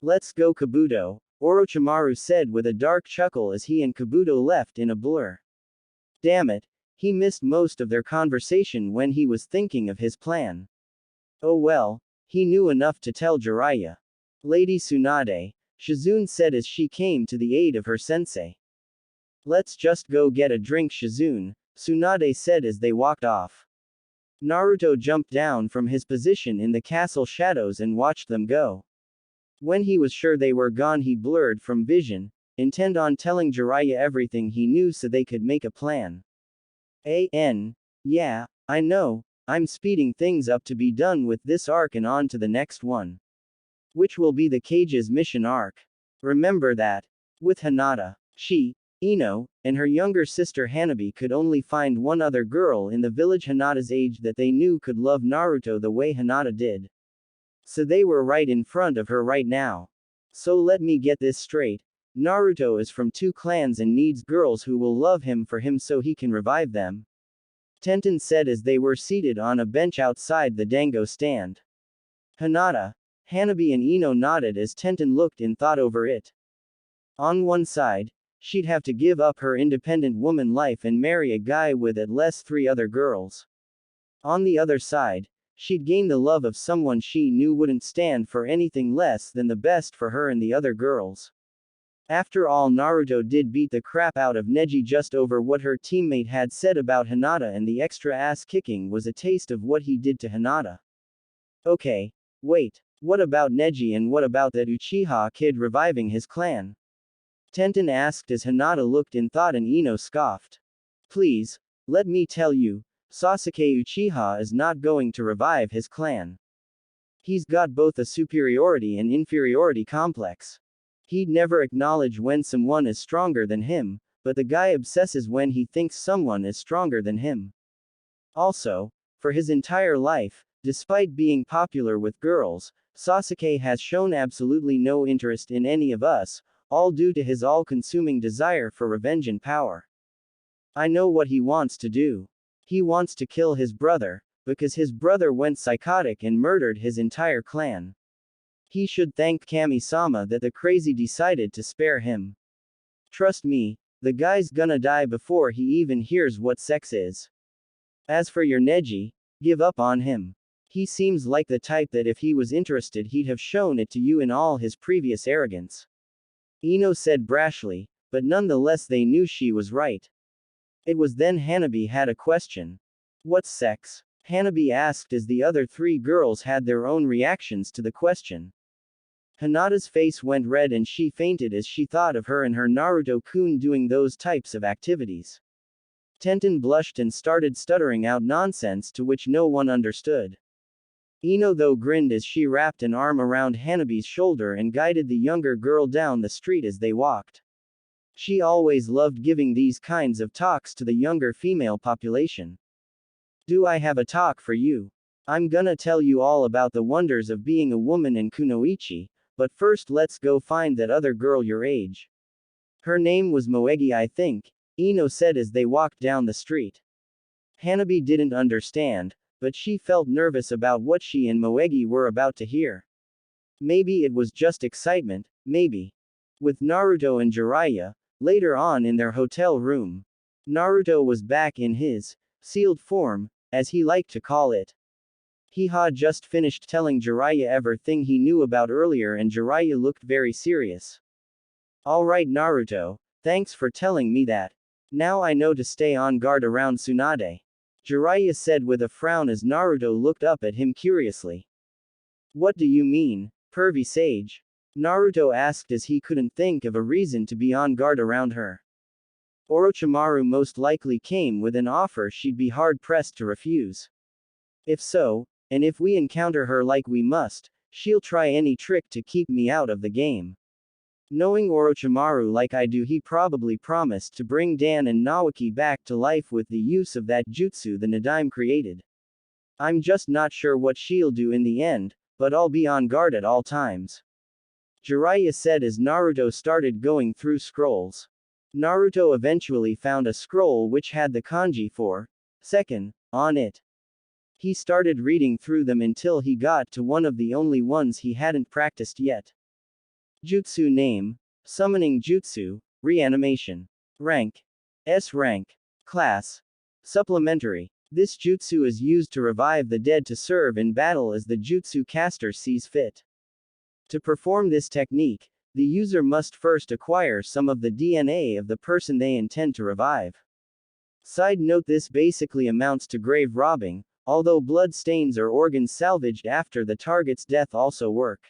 Let's go Kabuto, Orochimaru said with a dark chuckle as he and Kabuto left in a blur. Damn it, he missed most of their conversation when he was thinking of his plan. Oh well, he knew enough to tell Jiraiya. Lady Tsunade, Shizune said as she came to the aid of her sensei. Let's just go get a drink Shizune, Tsunade said as they walked off. Naruto jumped down from his position in the castle shadows and watched them go. When he was sure they were gone he blurred from vision, intent on telling Jiraiya everything he knew so they could make a plan. Yeah, I know, I'm speeding things up to be done with this arc and on to the next one. Which will be the Kage's mission arc. Remember that. With Hinata, she, Ino, and her younger sister Hanabi could only find one other girl in the village Hinata's age that they knew could love Naruto the way Hinata did. So they were right in front of her right now. So let me get this straight. Naruto is from two clans and needs girls who will love him for him so he can revive them. Tenten said as they were seated on a bench outside the dango stand. Hinata, Hanabi and Ino nodded as Tenten looked in thought over it. On one side, she'd have to give up her independent woman life and marry a guy with at least 3 other girls. On the other side, she'd gain the love of someone she knew wouldn't stand for anything less than the best for her and the other girls. After all, Naruto did beat the crap out of Neji just over what her teammate had said about Hinata, and the extra ass kicking was a taste of what he did to Hinata. Okay, wait, what about Neji and what about that Uchiha kid reviving his clan? Tenten asked as Hinata looked in thought and Ino scoffed. Please, let me tell you, Sasuke Uchiha is not going to revive his clan. He's got both a superiority and inferiority complex. He'd never acknowledge when someone is stronger than him, but the guy obsesses when he thinks someone is stronger than him. Also, for his entire life, despite being popular with girls, Sasuke has shown absolutely no interest in any of us, all due to his all-consuming desire for revenge and power. I know what he wants to do. He wants to kill his brother, because his brother went psychotic and murdered his entire clan. He should thank Kami-sama that the crazy decided to spare him. Trust me, the guy's gonna die before he even hears what sex is. As for your Neji, give up on him. He seems like the type that if he was interested he'd have shown it to you in all his previous arrogance. Ino said brashly, but nonetheless they knew she was right. It was then Hanabi had a question. What's sex? Hanabi asked as the other 3 girls had their own reactions to the question. Hinata's face went red and she fainted as she thought of her and her Naruto-kun doing those types of activities. Tenten blushed and started stuttering out nonsense to which no one understood. Ino though grinned as she wrapped an arm around Hanabi's shoulder and guided the younger girl down the street as they walked. She always loved giving these kinds of talks to the younger female population. Do I have a talk for you? I'm gonna tell you all about the wonders of being a woman in kunoichi, but first let's go find that other girl your age. Her name was Moegi, I think, Ino said as they walked down the street. Hanabi didn't understand, but she felt nervous about what she and Moegi were about to hear. Maybe it was just excitement, maybe. With Naruto and Jiraiya, later on in their hotel room. Naruto was back in his sealed form, as he liked to call it. He had just finished telling Jiraiya everything he knew about earlier and Jiraiya looked very serious. Alright Naruto, thanks for telling me that. Now I know to stay on guard around Tsunade. Jiraiya said with a frown as Naruto looked up at him curiously. What do you mean, pervy sage? Naruto asked as he couldn't think of a reason to be on guard around her. Orochimaru most likely came with an offer she'd be hard-pressed to refuse. If so, and if we encounter her like we must, she'll try any trick to keep me out of the game. Knowing Orochimaru like I do, he probably promised to bring Dan and Naoki back to life with the use of that jutsu the Nadaime created. I'm just not sure what she'll do in the end, but I'll be on guard at all times. Jiraiya said as Naruto started going through scrolls. Naruto eventually found a scroll which had the kanji for second on it. He started reading through them until he got to one of the only ones he hadn't practiced yet. Jutsu name, Summoning Jutsu, Reanimation. Rank, S rank. Class, Supplementary. This jutsu is used to revive the dead to serve in battle as the jutsu caster sees fit. To perform this technique, the user must first acquire some of the DNA of the person they intend to revive. Side note: this basically amounts to grave robbing, although blood stains or organs salvaged after the target's death also work.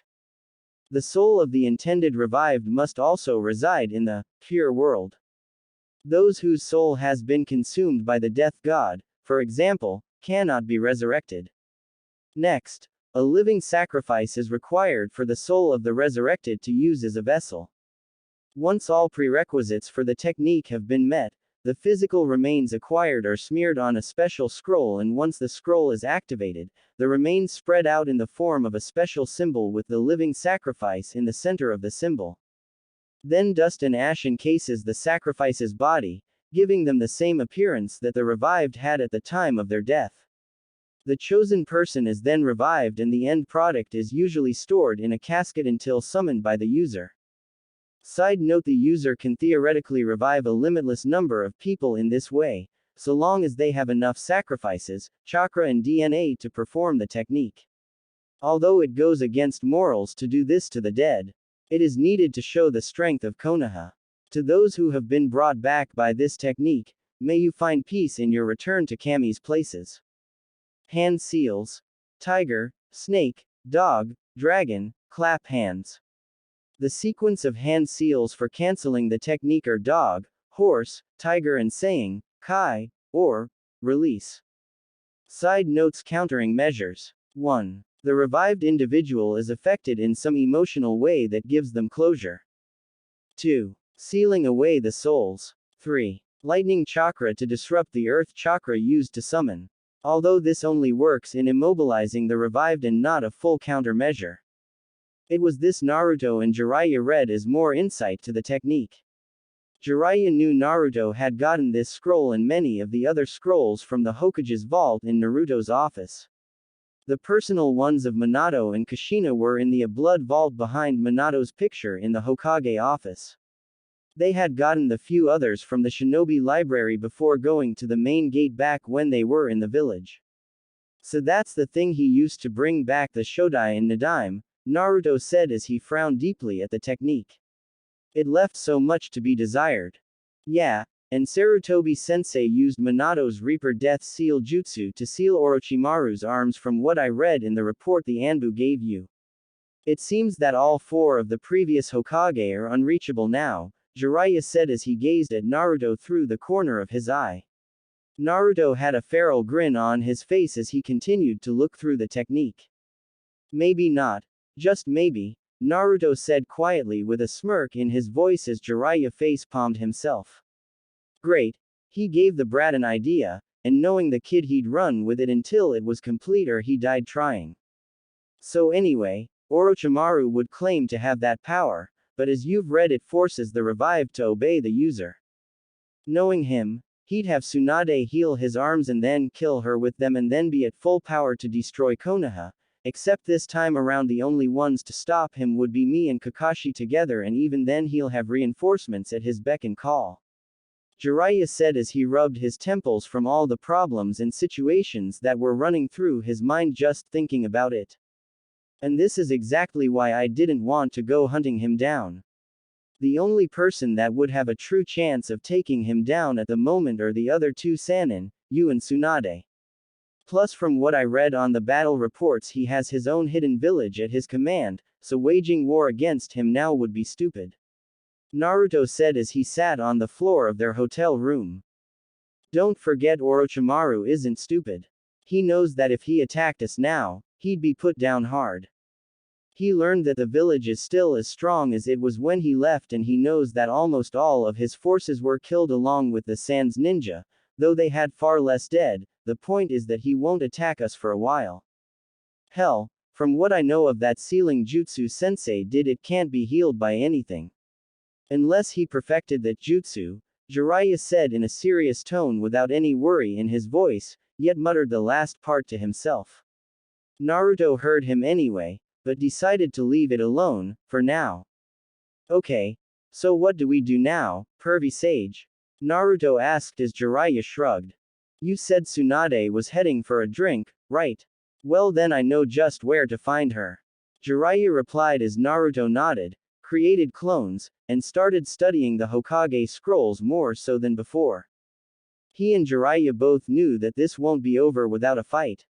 The soul of the intended revived must also reside in the pure world. Those whose soul has been consumed by the death god, for example, cannot be resurrected. Next, a living sacrifice is required for the soul of the resurrected to use as a vessel. Once all prerequisites for the technique have been met, the physical remains acquired are smeared on a special scroll, and once the scroll is activated, the remains spread out in the form of a special symbol with the living sacrifice in the center of the symbol. Then dust and ash encases the sacrifice's body, giving them the same appearance that the revived had at the time of their death. The chosen person is then revived and the end product is usually stored in a casket until summoned by the user. Side note: the user can theoretically revive a limitless number of people in this way, so long as they have enough sacrifices, chakra and DNA to perform the technique. Although it goes against morals to do this to the dead, it is needed to show the strength of Konoha. To those who have been brought back by this technique, may you find peace in your return to Kami's places. Hand seals: tiger, snake, dog, dragon, clap hands. The sequence of hand seals for canceling the technique are dog, horse, tiger, and saying, kai, or release. Side notes: countering measures. 1. The revived individual is affected in some emotional way that gives them closure. 2. Sealing away the souls. 3. Lightning chakra to disrupt the earth chakra used to summon. Although this only works in immobilizing the revived and not a full countermeasure. It was this Naruto and Jiraiya read as more insight to the technique. Jiraiya knew Naruto had gotten this scroll and many of the other scrolls from the Hokage's vault in Naruto's office. The personal ones of Minato and Kushina were in the blood vault behind Minato's picture in the Hokage office. They had gotten the few others from the shinobi library before going to the main gate back when they were in the village. So that's the thing he used to bring back the Shodai and Nadaime, Naruto said as he frowned deeply at the technique. It left so much to be desired. Yeah, and Sarutobi sensei used Minato's Reaper Death Seal Jutsu to seal Orochimaru's arms from what I read in the report the Anbu gave you. It seems that all 4 of the previous Hokage are unreachable now, Jiraiya said as he gazed at Naruto through the corner of his eye. Naruto had a feral grin on his face as he continued to look through the technique. Maybe not. Just maybe, Naruto said quietly with a smirk in his voice as Jiraiya face-palmed himself. Great. He gave the brat an idea, and knowing the kid he'd run with it until it was complete or he died trying. So anyway, Orochimaru would claim to have that power, but as you've read it forces the revived to obey the user. Knowing him, he'd have Tsunade heal his arms and then kill her with them and then be at full power to destroy Konoha, except this time around the only ones to stop him would be me and Kakashi together, and even then he'll have reinforcements at his beck and call. Jiraiya said as he rubbed his temples from all the problems and situations that were running through his mind just thinking about it. And this is exactly why I didn't want to go hunting him down. The only person that would have a true chance of taking him down at the moment are the other two Sannin, you and Tsunade. Plus from what I read on the battle reports he has his own hidden village at his command, so waging war against him now would be stupid. Naruto said as he sat on the floor of their hotel room. Don't forget Orochimaru isn't stupid. He knows that if he attacked us now, he'd be put down hard. He learned that the village is still as strong as it was when he left, and he knows that almost all of his forces were killed along with the Sans ninja, though they had far less dead. The point is that he won't attack us for a while. Hell, from what I know of that sealing jutsu sensei did, it can't be healed by anything. Unless he perfected that jutsu, Jiraiya said in a serious tone without any worry in his voice, yet muttered the last part to himself. Naruto heard him anyway, but decided to leave it alone, for now. Okay. So what do we do now, pervy sage? Naruto asked as Jiraiya shrugged. You said Tsunade was heading for a drink, right? Well then I know just where to find her. Jiraiya replied as Naruto nodded, created clones, and started studying the Hokage scrolls more so than before. He and Jiraiya both knew that this won't be over without a fight.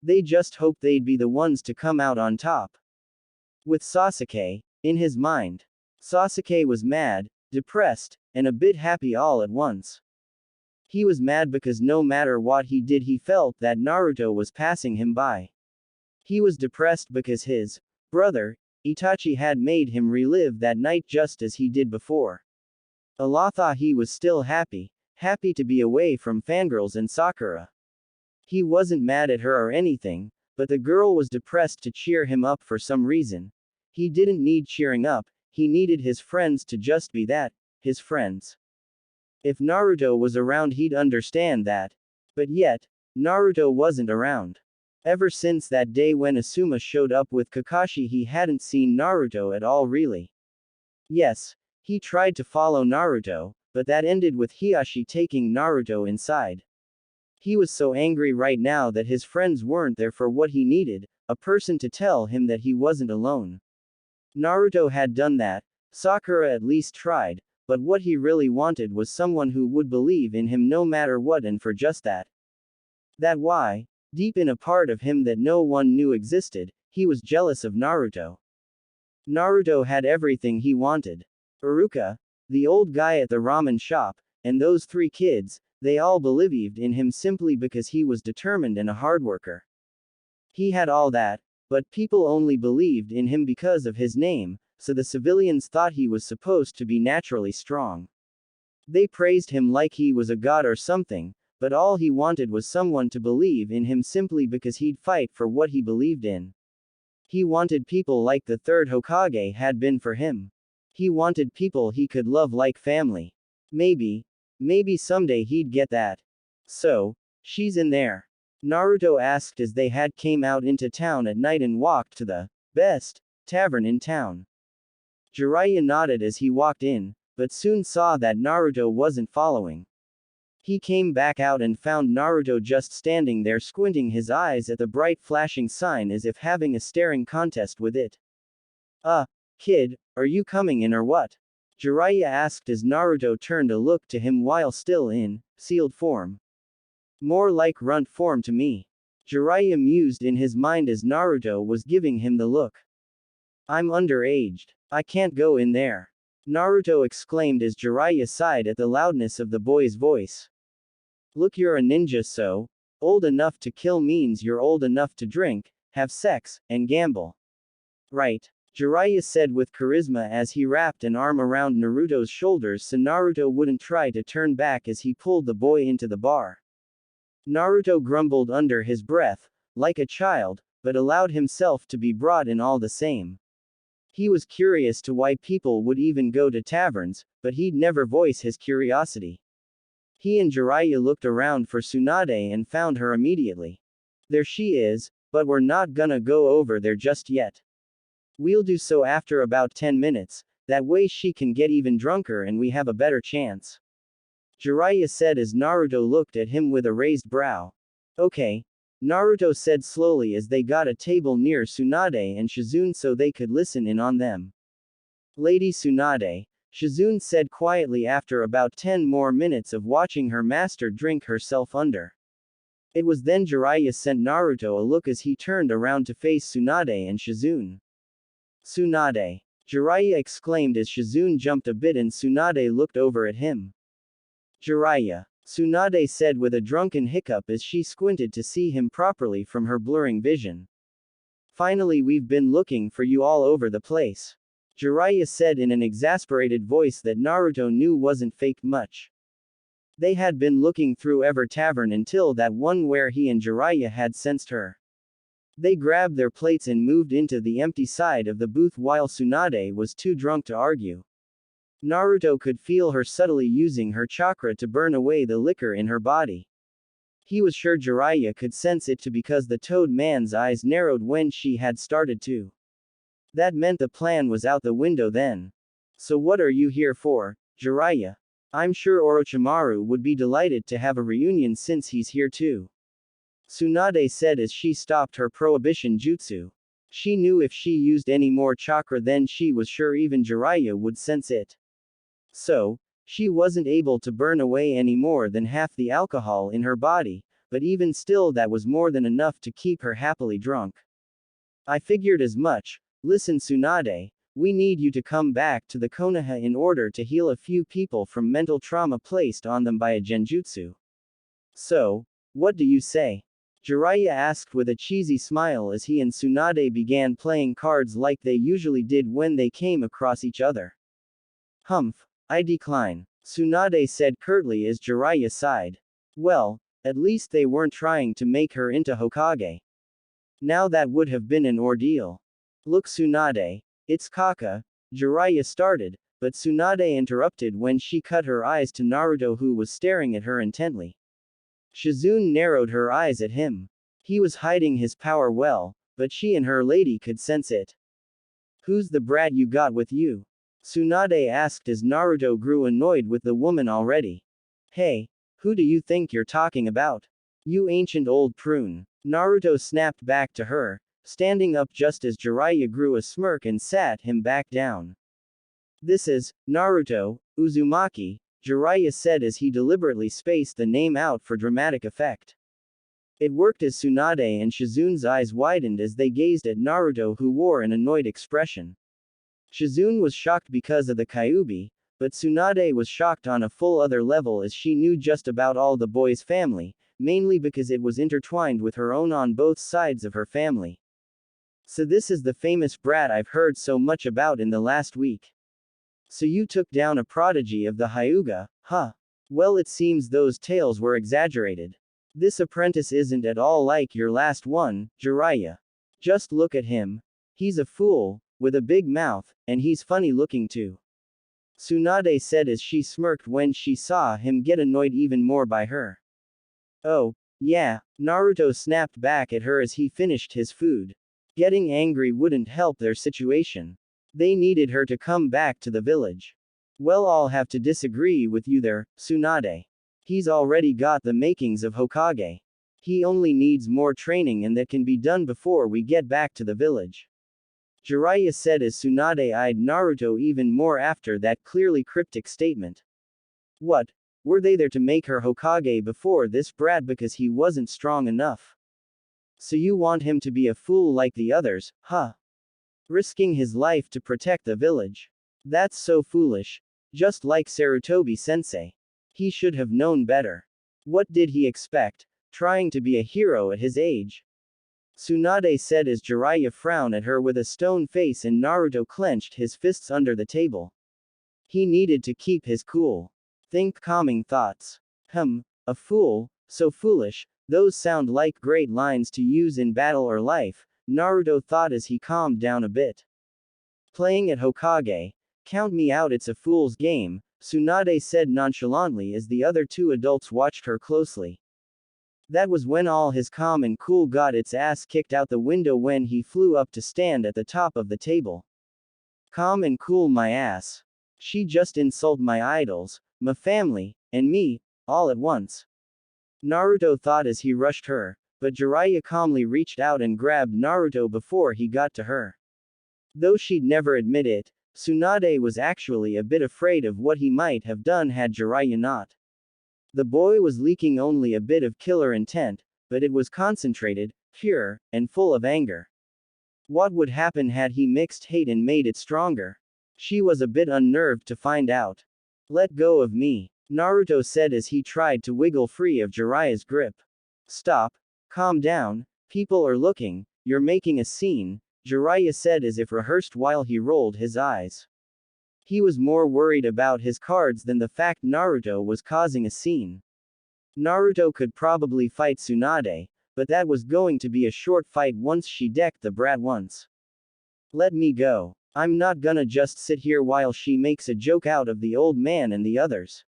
They just hoped they'd be the ones to come out on top. With Sasuke in his mind. Sasuke was mad, depressed, and a bit happy all at once. He was mad because no matter what he did he felt that Naruto was passing him by. He was depressed because his brother, Itachi, had made him relive that night just as he did before. Allah thought he was still happy to be away from fangirls and Sakura. He wasn't mad at her or anything, but the girl was depressed to cheer him up for some reason. He didn't need cheering up, he needed his friends to just be that, his friends. If Naruto was around he'd understand that. But yet, Naruto wasn't around. Ever since that day when Asuma showed up with Kakashi he hadn't seen Naruto at all really. Yes, he tried to follow Naruto, but that ended with Hiashi taking Naruto inside. He was so angry right now that his friends weren't there for what he needed, a person to tell him that he wasn't alone. Naruto had done that, Sakura at least tried, but what he really wanted was someone who would believe in him no matter what, and for just that. That why, deep in a part of him that no one knew existed, he was jealous of Naruto. Naruto had everything he wanted. Iruka, the old guy at the ramen shop, and those three kids, they all believed in him simply because he was determined and a hard worker. He had all that, but people only believed in him because of his name, so the civilians thought he was supposed to be naturally strong. They praised him like he was a god or something, but all he wanted was someone to believe in him simply because he'd fight for what he believed in. He wanted people like the third Hokage had been for him. He wanted people he could love like family. Maybe someday he'd get that. So, she's in there? Naruto asked as they had came out into town at night and walked to the best tavern in town. Jiraiya nodded as he walked in, but soon saw that Naruto wasn't following. He came back out and found Naruto just standing there squinting his eyes at the bright flashing sign as if having a staring contest with it. Kid, are you coming in or what? Jiraiya asked as Naruto turned to look to him while still in sealed form. More like runt form to me. Jiraiya mused in his mind as Naruto was giving him the look. I'm underaged. I can't go in there. Naruto exclaimed as Jiraiya sighed at the loudness of the boy's voice. Look, you're a ninja, so old enough to kill means you're old enough to drink, have sex, and gamble. Right. Jiraiya said with charisma as he wrapped an arm around Naruto's shoulders so Naruto wouldn't try to turn back as he pulled the boy into the bar. Naruto grumbled under his breath, like a child, but allowed himself to be brought in all the same. He was curious to why people would even go to taverns, but he'd never voice his curiosity. He and Jiraiya looked around for Tsunade and found her immediately. There she is, but we're not gonna go over there just yet. We'll do so after about 10 minutes, that way she can get even drunker and we have a better chance. Jiraiya said as Naruto looked at him with a raised brow. Okay. Naruto said slowly as they got a table near Tsunade and Shizune so they could listen in on them. Lady Tsunade, Shizune said quietly after about 10 more minutes of watching her master drink herself under. It was then Jiraiya sent Naruto a look as he turned around to face Tsunade and Shizune. Tsunade! Jiraiya exclaimed as Shizune jumped a bit and Tsunade looked over at him. Jiraiya! Tsunade said with a drunken hiccup as she squinted to see him properly from her blurring vision. Finally, we've been looking for you all over the place. Jiraiya said in an exasperated voice that Naruto knew wasn't faked much. They had been looking through every tavern until that one where he and Jiraiya had sensed her. They grabbed their plates and moved into the empty side of the booth while Tsunade was too drunk to argue. Naruto could feel her subtly using her chakra to burn away the liquor in her body. He was sure Jiraiya could sense it too because the toad man's eyes narrowed when she had started to. That meant the plan was out the window then. So what are you here for, Jiraiya? I'm sure Orochimaru would be delighted to have a reunion since he's here too. Tsunade said as she stopped her prohibition jutsu. She knew if she used any more chakra then she was sure even Jiraiya would sense it. So, she wasn't able to burn away any more than half the alcohol in her body, but even still that was more than enough to keep her happily drunk. I figured as much. Listen Tsunade, we need you to come back to the Konoha in order to heal a few people from mental trauma placed on them by a genjutsu. So, what do you say? Jiraiya asked with a cheesy smile as he and Tsunade began playing cards like they usually did when they came across each other. Humph. I decline. Tsunade said curtly as Jiraiya sighed. Well, at least they weren't trying to make her into Hokage. Now that would have been an ordeal. Look Tsunade, it's Kaka, Jiraiya started, but Tsunade interrupted when she cut her eyes to Naruto who was staring at her intently. Shizune narrowed her eyes at him. He was hiding his power well, but she and her lady could sense it. Who's the brat you got with you? Tsunade asked as Naruto grew annoyed with the woman already. Hey, who do you think you're talking about? You ancient old prune. Naruto snapped back to her, standing up just as Jiraiya grew a smirk and sat him back down. This is, Naruto, Uzumaki, Jiraiya said as he deliberately spaced the name out for dramatic effect. It worked as Tsunade and Shizune's eyes widened as they gazed at Naruto who wore an annoyed expression. Shizune was shocked because of the Kyuubi, but Tsunade was shocked on a full other level as she knew just about all the boy's family, mainly because it was intertwined with her own on both sides of her family. So this is the famous brat I've heard so much about in the last week. So you took down a prodigy of the Hyuga, huh? Well, it seems those tales were exaggerated. This apprentice isn't at all like your last one, Jiraiya. Just look at him. He's a fool, with a big mouth, and he's funny looking too. Tsunade said as she smirked when she saw him get annoyed even more by her. Oh, yeah, Naruto snapped back at her as he finished his food. Getting angry wouldn't help their situation. They needed her to come back to the village. Well, I'll have to disagree with you there, Tsunade. He's already got the makings of Hokage. He only needs more training and that can be done before we get back to the village. Jiraiya said as Tsunade eyed Naruto even more after that clearly cryptic statement. What? Were they there to make her Hokage before this brat because he wasn't strong enough? So you want him to be a fool like the others, huh? Risking his life to protect the village. That's so foolish. Just like Sarutobi-sensei. He should have known better. What did he expect? Trying to be a hero at his age. Tsunade said as Jiraiya frowned at her with a stone face and Naruto clenched his fists under the table. He needed to keep his cool. Think calming thoughts. A fool, so foolish, those sound like great lines to use in battle or life, Naruto thought as he calmed down a bit. Playing at Hokage? Count me out, it's a fool's game, Tsunade said nonchalantly as the other two adults watched her closely. That was when all his calm and cool got its ass kicked out the window when he flew up to stand at the top of the table. Calm and cool my ass. She just insult my idols, my family, and me, all at once. Naruto thought as he rushed her, but Jiraiya calmly reached out and grabbed Naruto before he got to her. Though she'd never admit it, Tsunade was actually a bit afraid of what he might have done had Jiraiya not. The boy was leaking only a bit of killer intent, but it was concentrated, pure, and full of anger. What would happen had he mixed hate and made it stronger? She was a bit unnerved to find out. Let go of me, Naruto said as he tried to wiggle free of Jiraiya's grip. Stop. Calm down, people are looking, you're making a scene, Jiraiya said as if rehearsed while he rolled his eyes. He was more worried about his cards than the fact Naruto was causing a scene. Naruto could probably fight Tsunade, but that was going to be a short fight once she decked the brat once. Let me go. I'm not gonna just sit here while she makes a joke out of the old man and the others.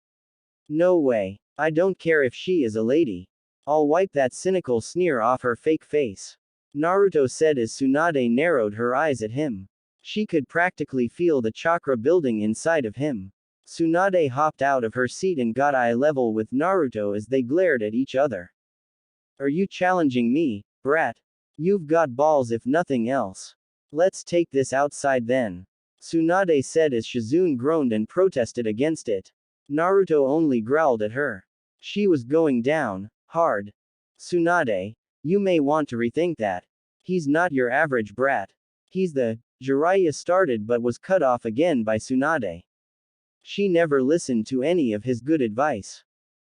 No way. I don't care if she is a lady. I'll wipe that cynical sneer off her fake face. Naruto said as Tsunade narrowed her eyes at him. She could practically feel the chakra building inside of him. Tsunade hopped out of her seat and got eye level with Naruto as they glared at each other. Are you challenging me, brat? You've got balls if nothing else. Let's take this outside then. Tsunade said as Shizune groaned and protested against it. Naruto only growled at her. She was going down, hard. Tsunade, you may want to rethink that. He's not your average brat. He's the, Jiraiya started but was cut off again by Tsunade. She never listened to any of his good advice.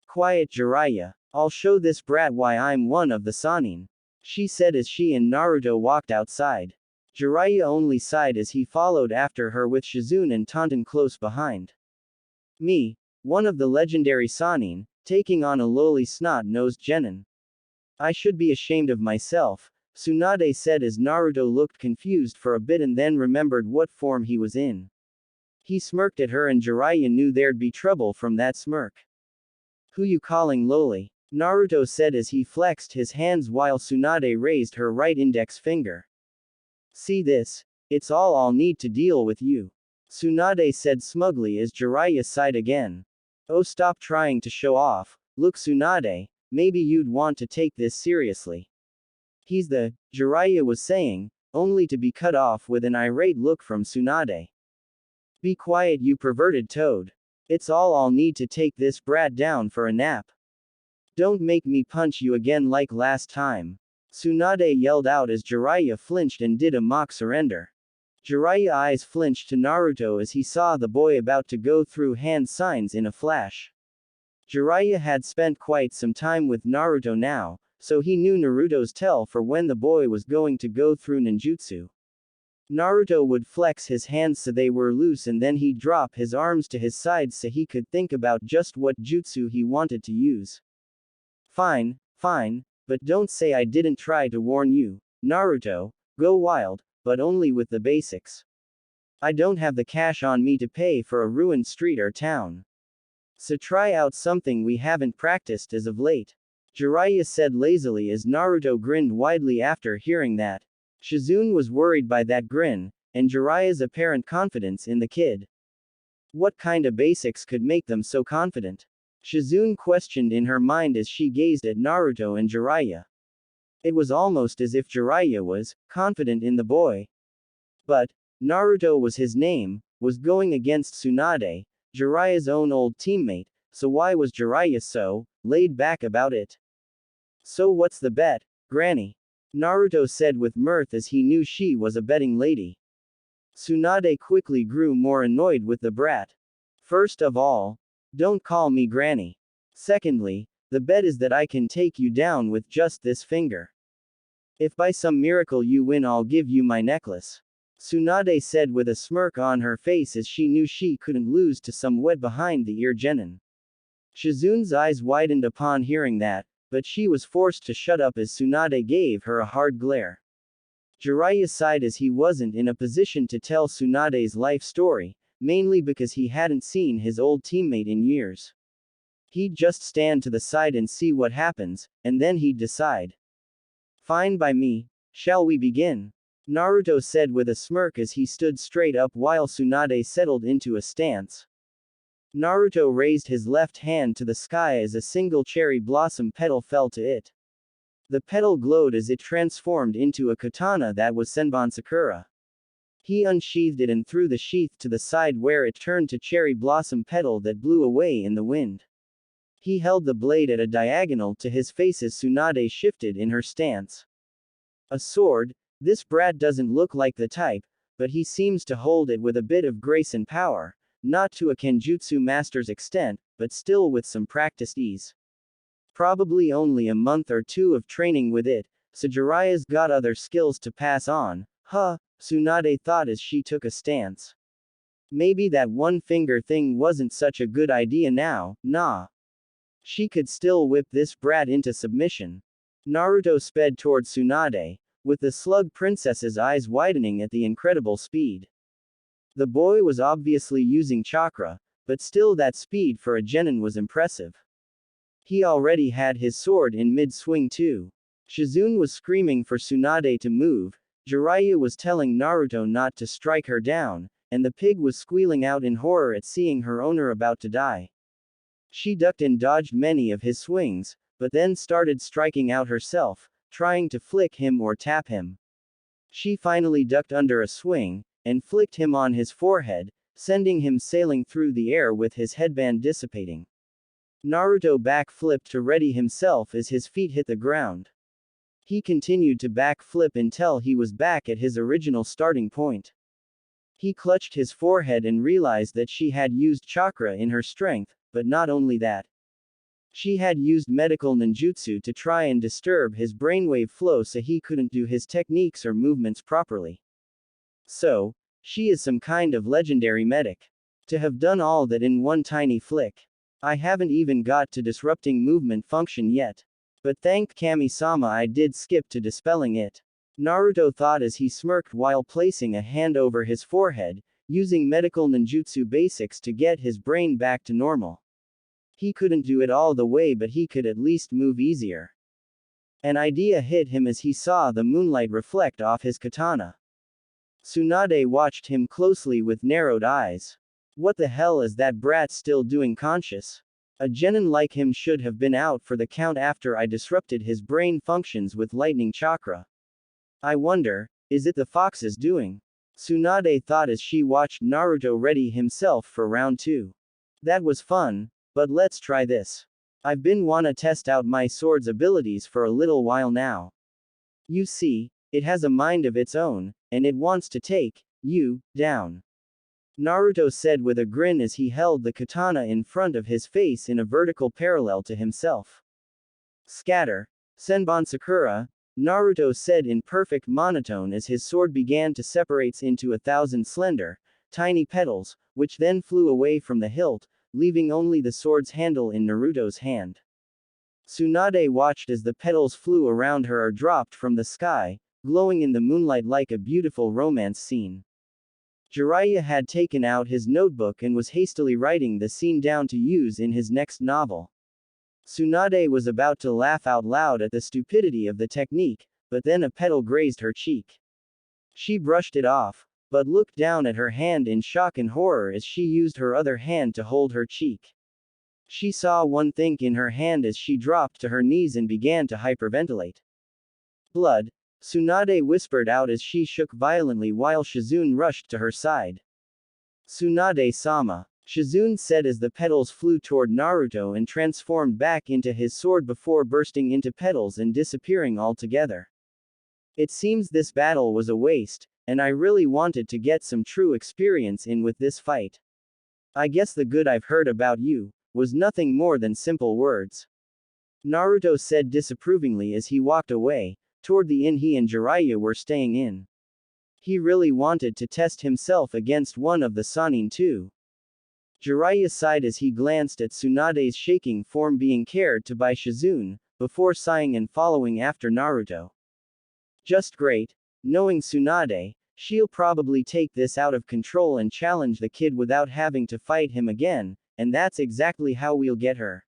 Quiet Jiraiya. I'll show this brat why I'm one of the Sannin. She said as she and Naruto walked outside. Jiraiya only sighed as he followed after her with Shizune and Taunton close behind. Me, one of the legendary Sannin, taking on a lowly snot-nosed genin. I should be ashamed of myself, Tsunade said as Naruto looked confused for a bit and then remembered what form he was in. He smirked at her and Jiraiya knew there'd be trouble from that smirk. Who you calling lowly? Naruto said as he flexed his hands while Tsunade raised her right index finger. See this? It's all I'll need to deal with you. Tsunade said smugly as Jiraiya sighed again. Oh, stop trying to show off. Look, Tsunade, maybe you'd want to take this seriously. He's the, Jiraiya was saying, only to be cut off with an irate look from Tsunade. Be quiet, you perverted toad. It's all I'll need to take this brat down for a nap. Don't make me punch you again like last time. Tsunade yelled out as Jiraiya flinched and did a mock surrender. Jiraiya's eyes flinched to Naruto as he saw the boy about to go through hand signs in a flash. Jiraiya had spent quite some time with Naruto now, so he knew Naruto's tell for when the boy was going to go through ninjutsu. Naruto would flex his hands so they were loose and then he'd drop his arms to his sides so he could think about just what jutsu he wanted to use. Fine, but don't say I didn't try to warn you, Naruto, go wild, but only with the basics. I don't have the cash on me to pay for a ruined street or town. So try out something we haven't practiced as of late. Jiraiya said lazily as Naruto grinned widely after hearing that. Shizune was worried by that grin, and Jiraiya's apparent confidence in the kid. What kind of basics could make them so confident? Shizune questioned in her mind as she gazed at Naruto and Jiraiya. It was almost as if Jiraiya was confident in the boy. But Naruto was his name, was going against Tsunade, Jiraiya's own old teammate, so why was Jiraiya so laid back about it? So what's the bet, Granny? Naruto said with mirth as he knew she was a betting lady. Tsunade quickly grew more annoyed with the brat. First of all, don't call me Granny. Secondly, the bet is that I can take you down with just this finger. If by some miracle you win, I'll give you my necklace. Tsunade said with a smirk on her face as she knew she couldn't lose to some wet behind the ear genin. Shizune's eyes widened upon hearing that, but she was forced to shut up as Tsunade gave her a hard glare. Jiraiya sighed as he wasn't in a position to tell Tsunade's life story, mainly because he hadn't seen his old teammate in years. He'd just stand to the side and see what happens, and then he'd decide. Fine by me. Shall we begin? Naruto said with a smirk as he stood straight up while Tsunade settled into a stance. Naruto raised his left hand to the sky as a single cherry blossom petal fell to it. The petal glowed as it transformed into a katana that was Senbon Sakura. He unsheathed it and threw the sheath to the side where it turned to cherry blossom petal that blew away in the wind. He held the blade at a diagonal to his face as Tsunade shifted in her stance. A sword? This brat doesn't look like the type, but he seems to hold it with a bit of grace and power, not to a kenjutsu master's extent, but still with some practiced ease. Probably only a month or two of training with it, so Jiraiya's got other skills to pass on, huh, Tsunade thought as she took a stance. Maybe that one finger thing wasn't such a good idea now, nah. She could still whip this brat into submission. Naruto sped toward Tsunade, with the slug princess's eyes widening at the incredible speed. The boy was obviously using chakra, but still that speed for a genin was impressive. He already had his sword in mid-swing too. Shizune was screaming for Tsunade to move, Jiraiya was telling Naruto not to strike her down, and the pig was squealing out in horror at seeing her owner about to die. She ducked and dodged many of his swings, but then started striking out herself, trying to flick him or tap him. She finally ducked under a swing, and flicked him on his forehead, sending him sailing through the air with his headband dissipating. Naruto backflipped to ready himself as his feet hit the ground. He continued to backflip until he was back at his original starting point. He clutched his forehead and realized that she had used chakra in her strength, but not only that. She had used medical ninjutsu to try and disturb his brainwave flow so he couldn't do his techniques or movements properly. So, she is some kind of legendary medic. To have done all that in one tiny flick. I haven't even got to disrupting movement function yet. But thank Kami-sama I did skip to dispelling it. Naruto thought as he smirked while placing a hand over his forehead, using medical ninjutsu basics to get his brain back to normal. He couldn't do it all the way, but he could at least move easier. An idea hit him as he saw the moonlight reflect off his katana. Tsunade watched him closely with narrowed eyes. What the hell is that brat still doing conscious? A genin like him should have been out for the count after I disrupted his brain functions with lightning chakra. I wonder, is it the fox's doing? Tsunade thought as she watched Naruto ready himself for round 2. That was fun, but let's try this. I've been wanna test out my sword's abilities for a little while now. You see, it has a mind of its own, and it wants to take you down. Naruto said with a grin as he held the katana in front of his face in a vertical parallel to himself. Scatter. Senbon Sakura, Naruto said in perfect monotone as his sword began to separate into 1,000 slender, tiny petals, which then flew away from the hilt, leaving only the sword's handle in Naruto's hand. Tsunade watched as the petals flew around her or dropped from the sky, glowing in the moonlight like a beautiful romance scene. Jiraiya had taken out his notebook and was hastily writing the scene down to use in his next novel. Tsunade was about to laugh out loud at the stupidity of the technique, but then a petal grazed her cheek. She brushed it off, but looked down at her hand in shock and horror as she used her other hand to hold her cheek. She saw one thing in her hand as she dropped to her knees and began to hyperventilate. Blood, Tsunade whispered out as she shook violently while Shizune rushed to her side. Tsunade-sama, Shizune said as the petals flew toward Naruto and transformed back into his sword before bursting into petals and disappearing altogether. It seems this battle was a waste, and I really wanted to get some true experience in with this fight. I guess the good I've heard about you was nothing more than simple words. Naruto said disapprovingly as he walked away, toward the inn he and Jiraiya were staying in. He really wanted to test himself against one of the Sannin too. Jiraiya sighed as he glanced at Tsunade's shaking form being cared to by Shizune, before sighing and following after Naruto. Just great. Knowing Tsunade, she'll probably take this out of control and challenge the kid without having to fight him again, and that's exactly how we'll get her.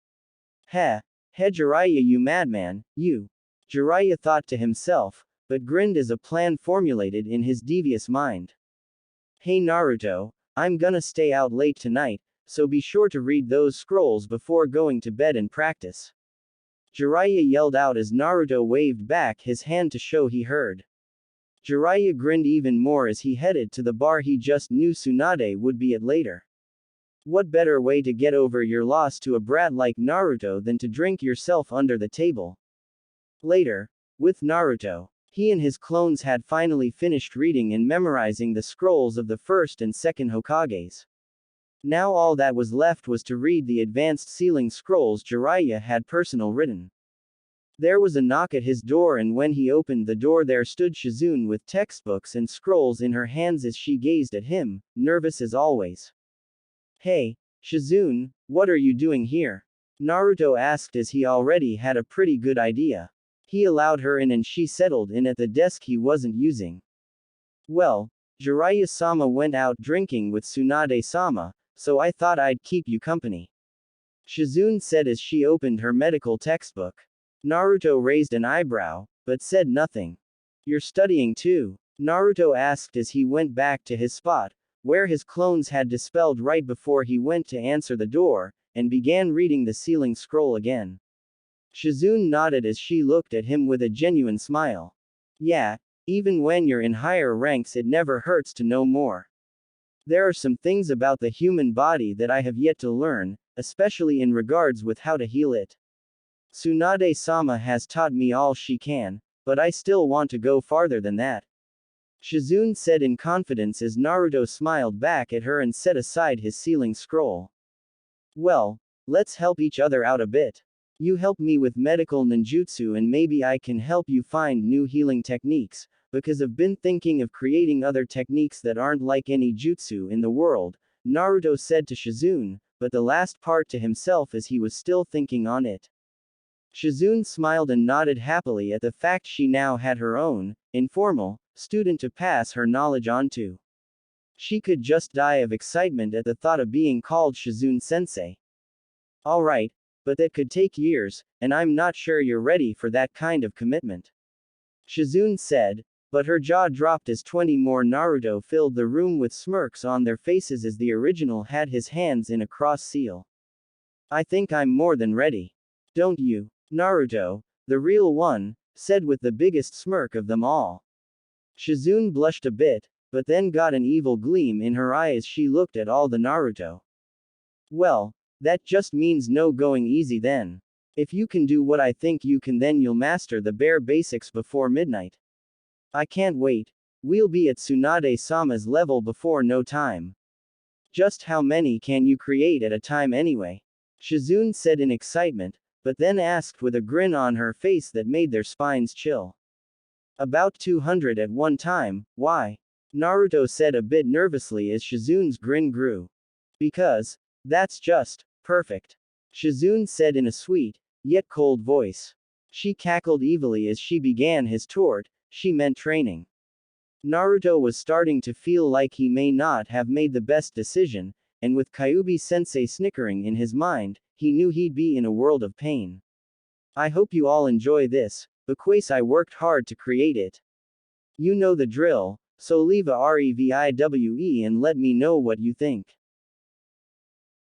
Heh. Jiraiya, you madman, you. Jiraiya thought to himself, but grinned as a plan formulated in his devious mind. Hey Naruto, I'm gonna stay out late tonight, so be sure to read those scrolls before going to bed and practice. Jiraiya yelled out as Naruto waved back his hand to show he heard. Jiraiya grinned even more as he headed to the bar he just knew Tsunade would be at later. What better way to get over your loss to a brat like Naruto than to drink yourself under the table? Later, with Naruto, he and his clones had finally finished reading and memorizing the scrolls of the first and second Hokages. Now all that was left was to read the advanced sealing scrolls Jiraiya had personal written. There was a knock at his door, and when he opened the door there stood Shizune with textbooks and scrolls in her hands as she gazed at him, nervous as always. Hey, Shizune, what are you doing here? Naruto asked as he already had a pretty good idea. He allowed her in and she settled in at the desk he wasn't using. Well, Jiraiya-sama went out drinking with Tsunade-sama, so I thought I'd keep you company. Shizune said as she opened her medical textbook. Naruto raised an eyebrow, but said nothing. You're studying too? Naruto asked as he went back to his spot, where his clones had dispelled right before he went to answer the door, and began reading the sealing scroll again. Shizune nodded as she looked at him with a genuine smile. Yeah, even when you're in higher ranks it never hurts to know more. There are some things about the human body that I have yet to learn, especially in regards with how to heal it. Tsunade-sama has taught me all she can, but I still want to go farther than that. Shizune said in confidence as Naruto smiled back at her and set aside his sealing scroll. Well, let's help each other out a bit. You help me with medical ninjutsu and maybe I can help you find new healing techniques, because I've been thinking of creating other techniques that aren't like any jutsu in the world, Naruto said to Shizune, but the last part to himself as he was still thinking on it. Shizune smiled and nodded happily at the fact she now had her own, informal, student to pass her knowledge on to. She could just die of excitement at the thought of being called Shizune-sensei. Alright, but that could take years, and I'm not sure you're ready for that kind of commitment. Shizune said, but her jaw dropped as 20 more Naruto filled the room with smirks on their faces as the original had his hands in a cross seal. I think I'm more than ready. Don't you? Naruto, the real one, said with the biggest smirk of them all. Shizune blushed a bit, but then got an evil gleam in her eye as she looked at all the Naruto. Well, that just means no going easy then. If you can do what I think you can, then you'll master the bare basics before midnight. I can't wait. We'll be at Tsunade-sama's level before no time. Just how many can you create at a time anyway? Shizune said in excitement, but then asked with a grin on her face that made their spines chill. About 200 at one time, why? Naruto said a bit nervously as Shizune's grin grew. Because, that's just perfect. Shizune said in a sweet, yet cold voice. She cackled evilly as she began his taunt, she meant training. Naruto was starting to feel like he may not have made the best decision, and with Kyuubi-sensei snickering in his mind, he knew he'd be in a world of pain. I hope you all enjoy this, because I worked hard to create it. You know the drill, so leave a review and let me know what you think.